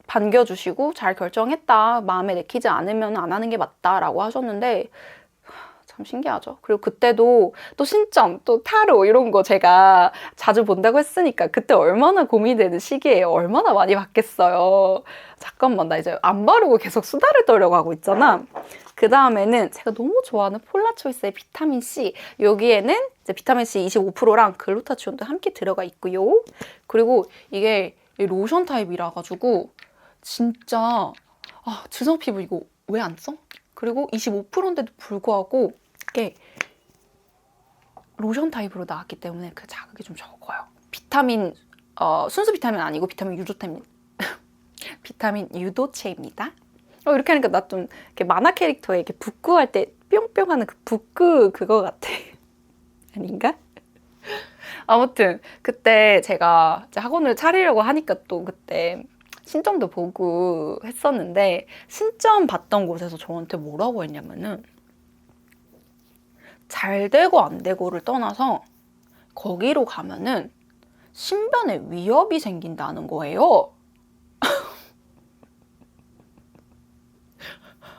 반겨주시고 잘 결정했다. 마음에 내키지 않으면 안 하는 게 맞다라고 하셨는데 참 신기하죠. 그리고 그때도 또 신점, 또 타로 이런 거 제가 자주 본다고 했으니까 그때 얼마나 고민되는 시기예요. 얼마나 많이 봤겠어요. 잠깐만 나 이제 안 바르고 계속 수다를 떨려고 하고 있잖아. 그 다음에는 제가 너무 좋아하는 폴라초이스의 비타민C. 여기에는 이제 비타민C 25%랑 글루타치온도 함께 들어가 있고요. 그리고 이게 로션 타입이라 가지고 진짜 지성 피부 이거 왜 안 써? 그리고 25%인데도 불구하고 이게 로션 타입으로 나왔기 때문에 그 자극이 좀 적어요. 비타민 순수 비타민 아니고 비타민 유도체입니다. 비타민 유도체입니다. 이렇게 하니까 나 좀 이렇게 만화 캐릭터에 이렇게 북구 할 때 뿅뿅 하는 그 북구 그거 같아. 아닌가? 아무튼 그때 제가 이제 학원을 차리려고 하니까 또 그때 신점도 보고 했었는데 신점 봤던 곳에서 저한테 뭐라고 했냐면은 잘 되고 안 되고를 떠나서 거기로 가면은 신변에 위협이 생긴다는 거예요.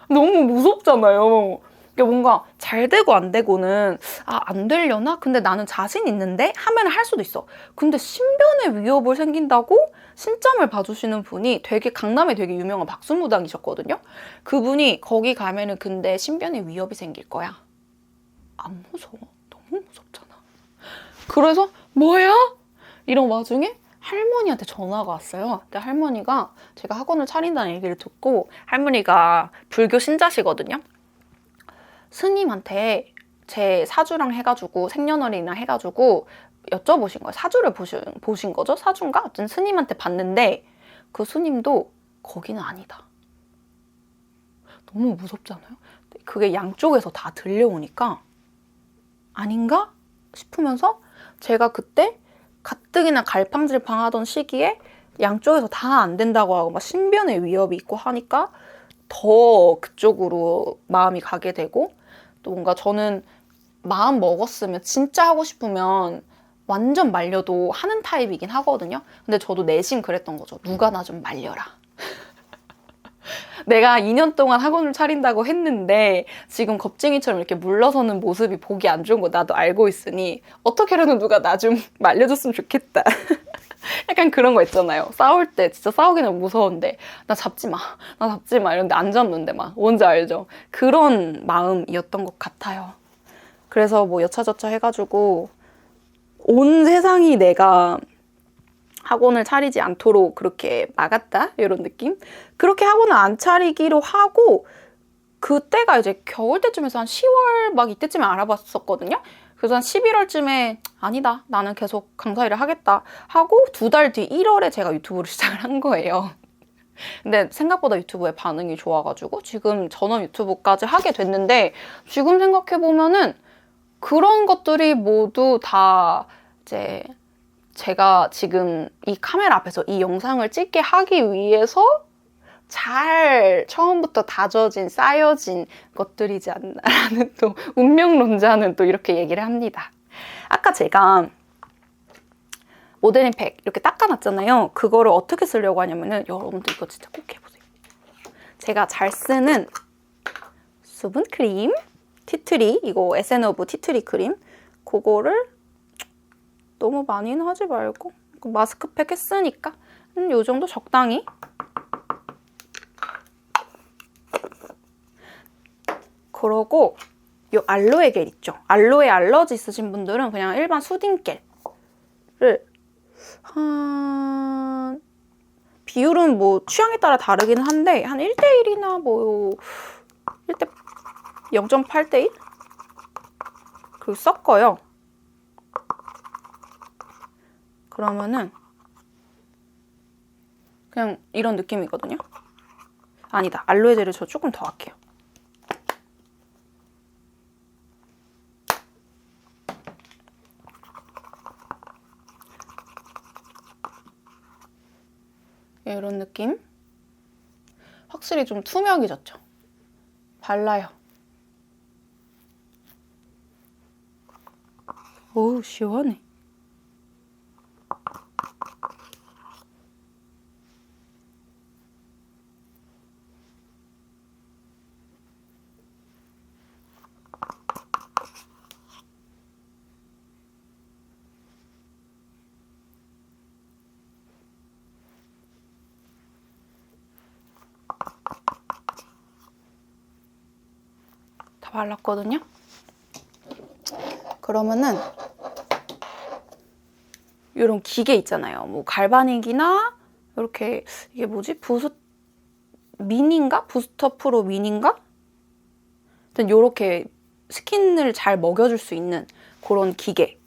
너무 무섭잖아요. 이게 뭔가 잘 되고 안 되고는 안 되려나? 근데 나는 자신 있는데? 하면 할 수도 있어. 근데 신변에 위협을 생긴다고? 신점을 봐주시는 분이 되게 강남에 되게 유명한 박수무당이셨거든요. 그분이 거기 가면은 근데 신변에 위협이 생길 거야. 안 무서워. 너무 무섭잖아. 그래서 뭐야? 이런 와중에 할머니한테 전화가 왔어요. 근데 할머니가 제가 학원을 차린다는 얘기를 듣고 할머니가 불교 신자시거든요. 스님한테 제 사주랑 해가지고 생년월일이랑 해가지고 여쭤보신 거예요. 사주를 보신 거죠? 사주인가? 어쨌든 스님한테 봤는데 그 스님도 거기는 아니다. 너무 무섭잖아요? 그게 양쪽에서 다 들려오니까 아닌가 싶으면서 제가 그때 가뜩이나 갈팡질팡 하던 시기에 양쪽에서 다 안 된다고 하고 막 신변의 위협이 있고 하니까 더 그쪽으로 마음이 가게 되고 또 뭔가 저는 마음 먹었으면 진짜 하고 싶으면 완전 말려도 하는 타입이긴 하거든요. 근데 저도 내심 그랬던 거죠. 누가 나 좀 말려라. 내가 2년 동안 학원을 차린다고 했는데 지금 겁쟁이처럼 이렇게 물러서는 모습이 보기 안 좋은 거 나도 알고 있으니 어떻게라도 누가 나 좀 말려줬으면 좋겠다. 약간 그런 거 있잖아요. 싸울 때 진짜 싸우기는 무서운데 나 잡지 마 이런데 안 잡는데 막 뭔지 알죠? 그런 마음이었던 것 같아요. 그래서 뭐 여차저차 해가지고 온 세상이 내가 학원을 차리지 않도록 그렇게 막았다? 이런 느낌? 그렇게 학원을 안 차리기로 하고 그때가 이제 겨울 때쯤에서 한 10월 막 이때쯤에 알아봤었거든요. 그래서 한 11월쯤에 아니다. 나는 계속 강사 일을 하겠다 하고 2달 뒤 1월에 제가 유튜브를 시작을 한 거예요. 근데 생각보다 유튜브에 반응이 좋아가지고 지금 전업 유튜브까지 하게 됐는데 지금 생각해보면은 그런 것들이 모두 다 이제 제가 지금 이 카메라 앞에서 이 영상을 찍게 하기 위해서 잘 처음부터 다져진, 쌓여진 것들이지 않나라는 또 운명론자는 또 이렇게 얘기를 합니다. 아까 제가 모델링 팩 이렇게 닦아놨잖아요. 그거를 어떻게 쓰려고 하냐면은 여러분들 이거 진짜 꼭 해보세요. 제가 잘 쓰는 수분크림, 티트리, 이거 에센오브 티트리 크림 그거를 너무 많이는 하지 말고 마스크팩 했으니까 요 정도 적당히 그러고 요 알로에 겔 있죠? 알로에 알러지 있으신 분들은 그냥 일반 수딩 겔을 한 비율은 뭐 취향에 따라 다르긴 한데 한 1대1이나 뭐 0.8대1? 그리고 섞어요. 그러면은 그냥 이런 느낌이거든요. 아니다. 알로에 젤을 저 조금 더 할게요. 이런 느낌? 확실히 좀 투명해졌죠? 발라요. 오, 시원해. 다 발랐거든요? 그러면은 이런 기계 있잖아요. 뭐 갈바닉이나 이렇게 이게 뭐지? 미니인가? 부스터 프로 미니인가? 하여튼 이렇게 스킨을 잘 먹여줄 수 있는 그런 기계.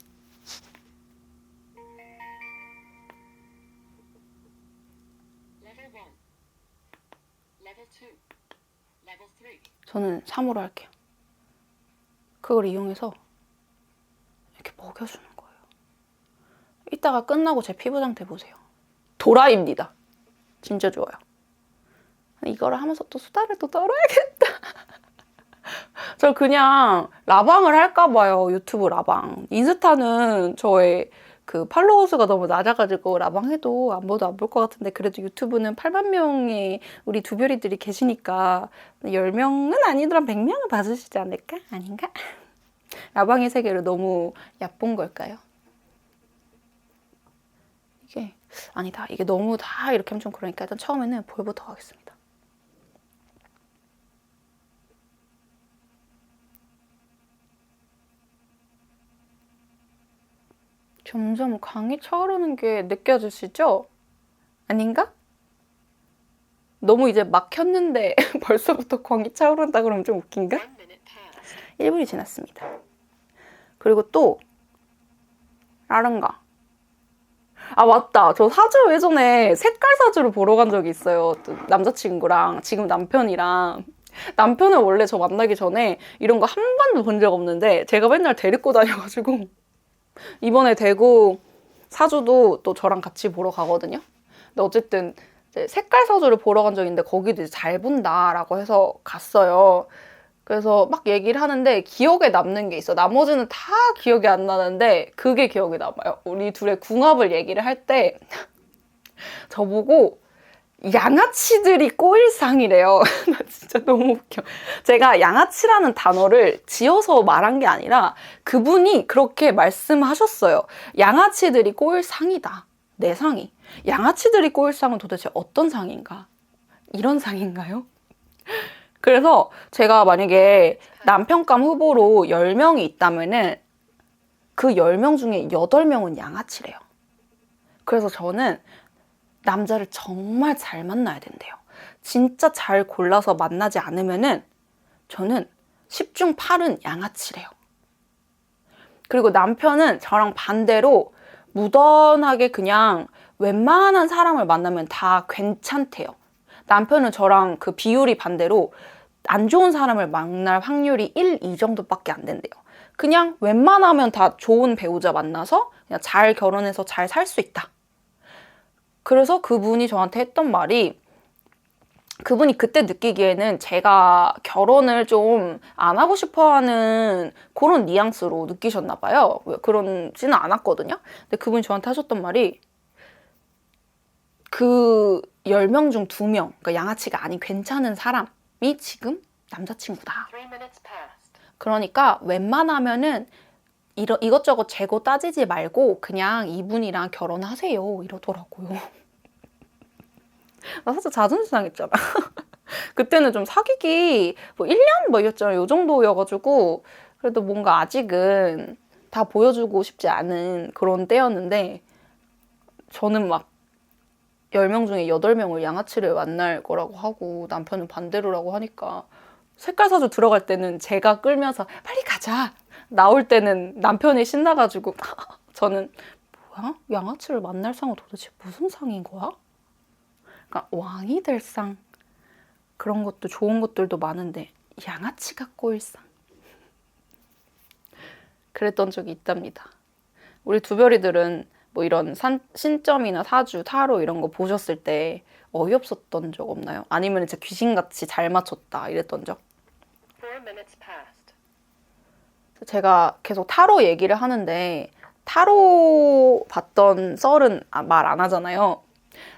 저는 3으로 할게요. 그걸 이용해서 이렇게 먹여주는 거예요. 이따가 끝나고 제 피부 상태 보세요. 도라입니다. 진짜 좋아요. 이거를 하면서 또 수다를 또 떨어야겠다. 저 그냥 라방을 할까 봐요. 유튜브 라방. 인스타는 저의 그 팔로워 수가 너무 낮아가지고 라방 해도 아무도 안 볼 것 같은데 그래도 유튜브는 8만 명의 우리 두별이들이 계시니까 10명은 아니더라도 100명은 봐주시지 않을까? 아닌가? 라방의 세계를 너무 얕본 걸까요? 이게 아니다. 이게 너무 다 이렇게 하면 좀 그러니까 일단 처음에는 볼부터 하겠습니다. 점점 광이 차오르는 게 느껴지시죠? 아닌가? 너무 이제 막 켰는데 벌써부터 광이 차오른다 그러면 좀 웃긴가? 1분이 지났습니다. 그리고 또 라른가. 아, 맞다. 저 사주 예전에 색깔 사주를 보러 간 적이 있어요. 또 남자친구랑, 지금 남편이랑. 남편은 원래 저 만나기 전에 이런 거 한 번도 본 적 없는데 제가 맨날 데리고 다녀가지고 이번에 대구 사주도 또 저랑 같이 보러 가거든요. 근데 어쨌든 이제 색깔 사주를 보러 간 적이 있는데 거기도 이제 잘 본다라고 해서 갔어요. 그래서 막 얘기를 하는데 기억에 남는 게 있어. 나머지는 다 기억이 안 나는데 그게 기억에 남아요. 우리 둘의 궁합을 얘기를 할 때 저보고 양아치들이 꼬일 상이래요. 나 진짜 너무 웃겨. 제가 양아치라는 단어를 지어서 말한 게 아니라 그분이 그렇게 말씀하셨어요. 양아치들이 꼬일 상이다. 내 상이. 양아치들이 꼬일 상은 도대체 어떤 상인가? 이런 상인가요? 그래서 제가 만약에 남편감 후보로 10명이 있다면은 그 10명 중에 8명은 양아치래요. 그래서 저는 남자를 정말 잘 만나야 된대요. 진짜 잘 골라서 만나지 않으면은 저는 10중 8은 양아치래요. 그리고 남편은 저랑 반대로 무던하게 그냥 웬만한 사람을 만나면 다 괜찮대요. 남편은 저랑 그 비율이 반대로 안 좋은 사람을 만날 확률이 1, 2 정도밖에 안 된대요. 그냥 웬만하면 다 좋은 배우자 만나서 그냥 잘 결혼해서 잘 살 수 있다. 그래서 그분이 저한테 했던 말이, 그분이 그때 느끼기에는 제가 결혼을 좀 안 하고 싶어 하는 그런 뉘앙스로 느끼셨나 봐요. 그런지는 않았거든요. 근데 그분이 저한테 하셨던 말이 그 10명 중 2명, 그러니까 양아치가 아닌 괜찮은 사람이 지금 남자친구다. 그러니까 웬만하면은 이것저것 재고 따지지 말고 그냥 이분이랑 결혼하세요. 이러더라고요. 나 사실 자존심 상했잖아. 그때는 좀 사귀기 뭐 1년 뭐 이랬잖아요. 요 정도여가지고 그래도 뭔가 아직은 다 보여주고 싶지 않은 그런 때였는데 저는 막 10명 중에 8명을 양아치를 만날 거라고 하고 남편은 반대로라고 하니까 색깔 사주 들어갈 때는 제가 끌면서 빨리 가자. 나올 때는 남편이 신나가지고 저는 뭐야? 양아치를 만날 상은 도대체 무슨 상인 거야? 그러니까 왕이 될 상, 그런 것도 좋은 것들도 많은데 양아치가 꼬일 상. 그랬던 적이 있답니다. 우리 두별이들은 뭐 이런 신점이나 사주, 타로 이런 거 보셨을 때 어이없었던 적 없나요? 아니면 진짜 귀신같이 잘 맞췄다 이랬던 적? 제가 계속 타로 얘기를 하는데 타로 봤던 썰은 말 안 하잖아요.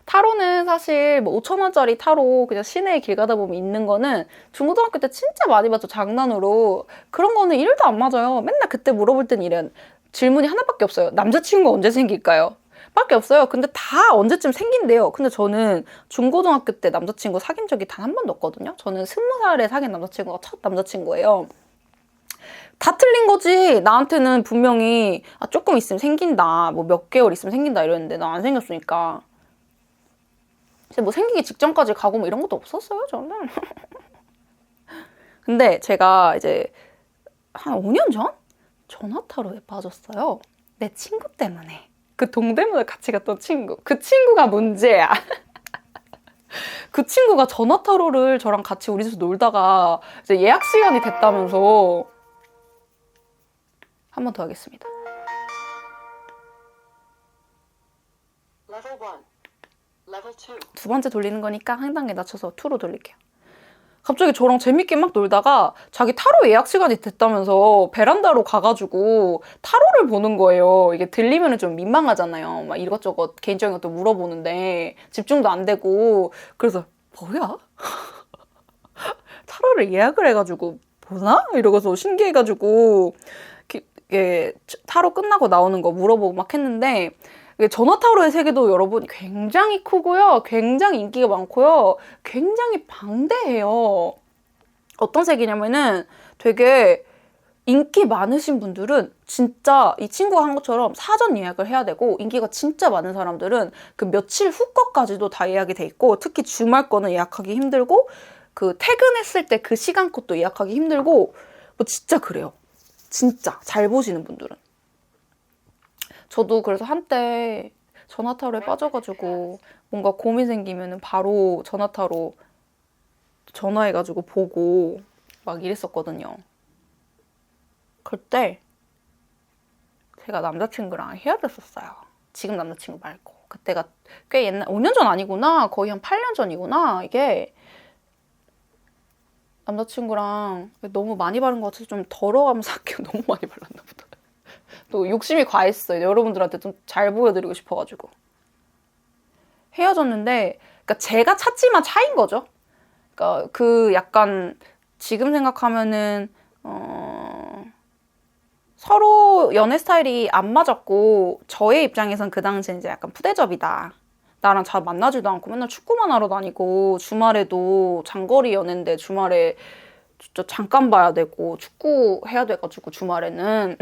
타로는 사실 뭐 5,000원짜리 타로 그냥 시내에 길 가다 보면 있는 거는 중고등학교 때 진짜 많이 봤죠. 장난으로. 그런 거는 1도 안 맞아요. 맨날 그때 물어볼 땐 이런 질문이 하나밖에 없어요. 남자친구 언제 생길까요? 밖에 없어요. 근데 다 언제쯤 생긴대요. 근데 저는 중고등학교 때 남자친구 사귄 적이 단 한 번도 없거든요. 저는 20살에 사귄 남자친구가 첫 남자친구예요. 다 틀린 거지. 나한테는 분명히 조금 있으면 생긴다. 뭐 몇 개월 있으면 생긴다 이랬는데 나 안 생겼으니까. 뭐 생기기 직전까지 가고 뭐 이런 것도 없었어요, 저는. 근데 제가 이제 한 5년 전? 전화타로에 빠졌어요. 내 친구 때문에. 그 동대문을 같이 갔던 친구. 그 친구가 문제야. 그 친구가 전화타로를 저랑 같이 우리 집에서 놀다가 이제 예약 시간이 됐다면서. 한 번 더 하겠습니다. 두 번째 돌리는 거니까 한 단계 낮춰서 2로 돌릴게요. 갑자기 저랑 재밌게 막 놀다가 자기 타로 예약 시간이 됐다면서 베란다로 가가지고 타로를 보는 거예요. 이게 들리면 좀 민망하잖아요. 막 이것저것 개인적인 것도 물어보는데 집중도 안 되고. 그래서 뭐야? 타로를 예약을 해가지고 보나? 이러고서 신기해가지고 이게 타로 끝나고 나오는 거 물어보고 막 했는데 전화타로의 세계도 여러분 굉장히 크고요. 굉장히 인기가 많고요. 굉장히 방대해요. 어떤 세계냐면은 되게 인기 많으신 분들은 진짜 이 친구가 한 것처럼 사전 예약을 해야 되고 인기가 진짜 많은 사람들은 그 며칠 후 거까지도 다 예약이 돼 있고 특히 주말 거는 예약하기 힘들고 그 퇴근했을 때 그 시간 것도 예약하기 힘들고 뭐 진짜 그래요. 진짜 잘 보시는 분들은. 저도 그래서 한때 전화타로에 빠져가지고 뭔가 고민 생기면은 바로 전화타로 전화해가지고 보고 막 이랬었거든요. 그때 제가 남자친구랑 헤어졌었어요. 지금 남자친구 말고. 그때가 꽤 옛날, 5년 전 아니구나. 거의 한 8년 전이구나. 이게 남자친구랑 너무 많이 바른 것 같아서 좀 덜어가면서 할게요. 너무 많이 발랐나 보다. 또 욕심이 과했어요. 여러분들한테 좀 잘 보여드리고 싶어가지고. 헤어졌는데, 그러니까 제가 찾지만 차인 거죠. 그러니까 그 약간 지금 생각하면은 서로 연애 스타일이 안 맞았고 저의 입장에선 그 당시에 이제 약간 푸대접이다. 나랑 잘 만나지도 않고 맨날 축구만 하러 다니고 주말에도 장거리 연애인데 주말에 진짜 잠깐 봐야 되고 축구 해야 돼가지고 주말에는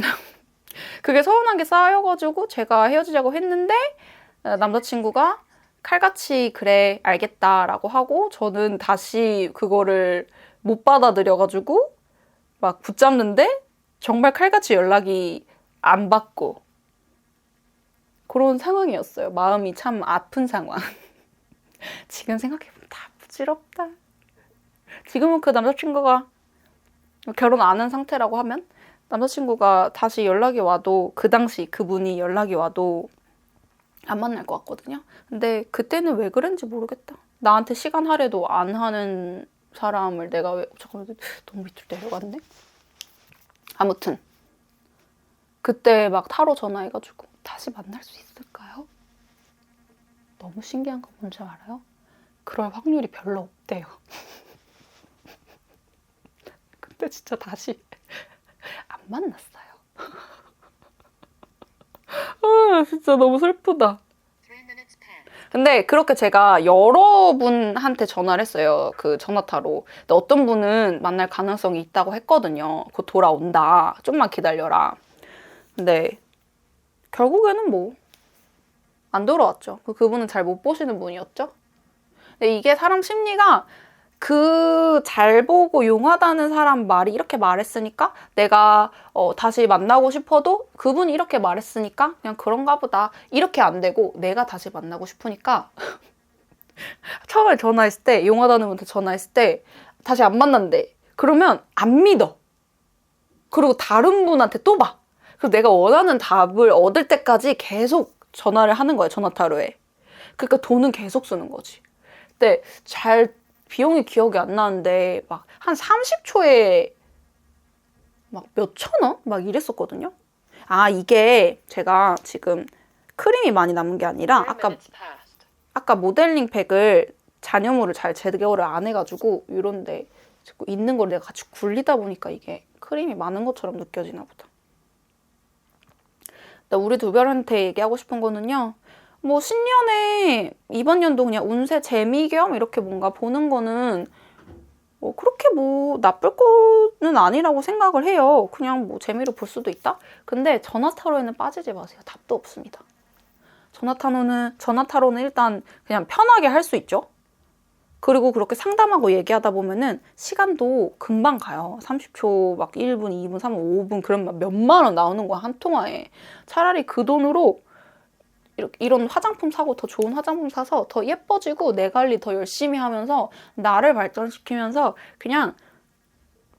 그게 서운한 게 쌓여가지고 제가 헤어지자고 했는데 남자친구가 칼같이 그래 알겠다라고 하고 저는 다시 그거를 못 받아들여가지고 막 붙잡는데 정말 칼같이 연락이 안 받고 그런 상황이었어요. 마음이 참 아픈 상황. 지금 생각해보면 다 부질없다. 지금은 그 남자친구가 결혼 안 한 상태라고 하면 남자친구가 다시 연락이 와도 그 당시 그분이 연락이 와도 안 만날 것 같거든요. 근데 그때는 왜 그랬는지 모르겠다. 나한테 시간 할애도 안 하는 사람을 내가 왜 잠깐만 너무 밑으로 내려갔네. 아무튼 그때 막 타로 전화해가지고 다시 만날 수 있을까요? 너무 신기한 거 뭔지 알아요? 그럴 확률이 별로 없대요. 근데 진짜 다시 안 만났어요. 아, 진짜 너무 슬프다. 근데 그렇게 제가 여러분한테 전화를 했어요. 그 전화타로. 근데 어떤 분은 만날 가능성이 있다고 했거든요. 곧 돌아온다. 좀만 기다려라. 근데 결국에는 뭐 안 돌아왔죠. 그분은 잘 못 보시는 분이었죠. 근데 이게 사람 심리가 그 잘 보고 용하다는 사람 말이 이렇게 말했으니까 내가 다시 만나고 싶어도 그분이 이렇게 말했으니까 그냥 그런가 보다 이렇게 안 되고 내가 다시 만나고 싶으니까 처음에 전화했을 때 용하다는 분한테 전화했을 때 다시 안 만난대. 그러면 안 믿어. 그리고 다른 분한테 또 봐. 그래서 내가 원하는 답을 얻을 때까지 계속 전화를 하는 거예요. 전화타로에. 그러니까 돈은 계속 쓰는 거지. 근데 비용이 기억이 안 나는데 막 한 30초에 막 몇천 원? 막 이랬었거든요. 아, 이게 제가 지금 크림이 많이 남은 게 아니라 아까 모델링 팩을 잔여물을 잘 제거를 안 해가지고 이런데 자꾸 있는 걸 내가 같이 굴리다 보니까 이게 크림이 많은 것처럼 느껴지나 보다. 우리 두 별한테 얘기하고 싶은 거는요. 뭐 신년에 이번 연도 그냥 운세 재미 겸 이렇게 뭔가 보는 거는 뭐 그렇게 뭐 나쁠 거는 아니라고 생각을 해요. 그냥 뭐 재미로 볼 수도 있다. 근데 전화타로에는 빠지지 마세요. 답도 없습니다. 전화타로는 일단 그냥 편하게 할 수 있죠. 그리고 그렇게 상담하고 얘기하다 보면은 시간도 금방 가요. 30초, 막 1분, 2분, 3분, 5분 그러면 몇만 원 나오는 거야, 한 통화에. 차라리 그 돈으로 이런 화장품 사고 더 좋은 화장품 사서 더 예뻐지고 내 관리 더 열심히 하면서 나를 발전시키면서 그냥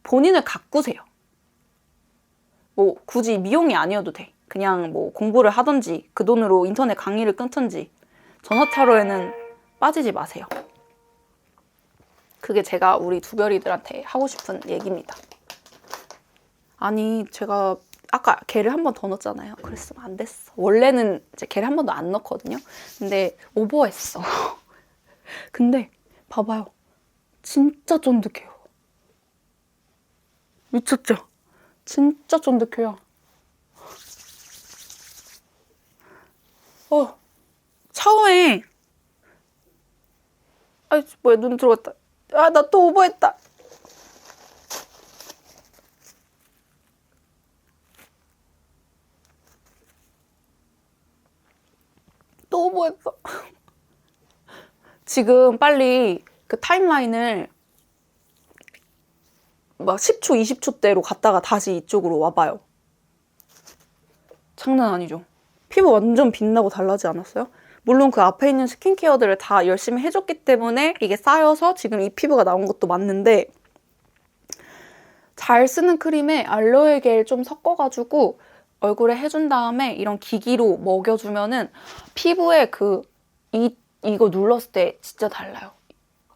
본인을 가꾸세요. 뭐 굳이 미용이 아니어도 돼. 그냥 뭐 공부를 하든지 그 돈으로 인터넷 강의를 끊든지 전화타로에는 빠지지 마세요. 그게 제가 우리 두 별이들한테 하고 싶은 얘기입니다. 아니 제가 아까 게를 한 번 더 넣었잖아요. 그랬으면 안 됐어. 원래는 이제 게를 한 번도 안 넣거든요. 근데 오버했어. 근데 봐봐요. 진짜 쫀득해요. 미쳤죠? 진짜 쫀득해요. 처음에 뭐야 눈 들어갔다. 나 또 오버했다. 또 오버했어. 지금 빨리 그 타임라인을 막 10초, 20초대로 갔다가 다시 이쪽으로 와봐요. 장난 아니죠? 피부 완전 빛나고 달라지지 않았어요? 물론 그 앞에 있는 스킨케어들을 다 열심히 해줬기 때문에 이게 쌓여서 지금 이 피부가 나온 것도 맞는데 잘 쓰는 크림에 알로에 겔 좀 섞어가지고 얼굴에 해준 다음에 이런 기기로 먹여주면은 피부에 이거 눌렀을 때 진짜 달라요.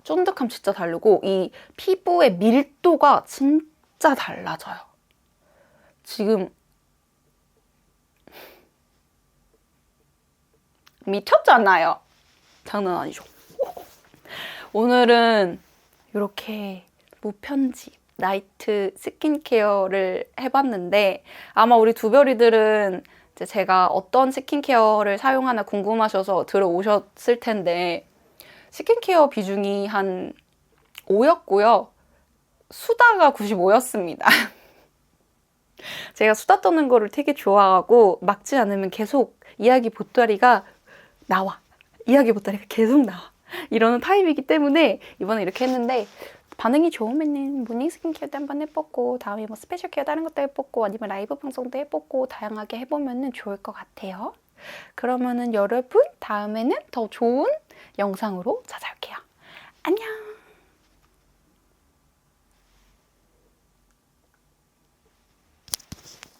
쫀득함 진짜 다르고 이 피부의 밀도가 진짜 달라져요. 지금 미쳤잖아요. 장난 아니죠. 오늘은 이렇게 무편집 나이트 스킨케어를 해봤는데 아마 우리 두별이들은 이제 제가 어떤 스킨케어를 사용하나 궁금하셔서 들어오셨을 텐데 스킨케어 비중이 한 5였고요. 수다가 95였습니다. 제가 수다 떠는 거를 되게 좋아하고 막지 않으면 계속 이야기 보따리가 나와. 이야기 보따리가 계속 나와. 이러는 타입이기 때문에 이번에 이렇게 했는데 반응이 좋으면은 모닝 스킨케어도 한번 해보고 다음에 뭐 스페셜 케어 다른 것도 해보고 아니면 라이브 방송도 해보고 다양하게 해보면은 좋을 것 같아요. 그러면은 여러분 다음에는 더 좋은 영상으로 찾아올게요. 안녕!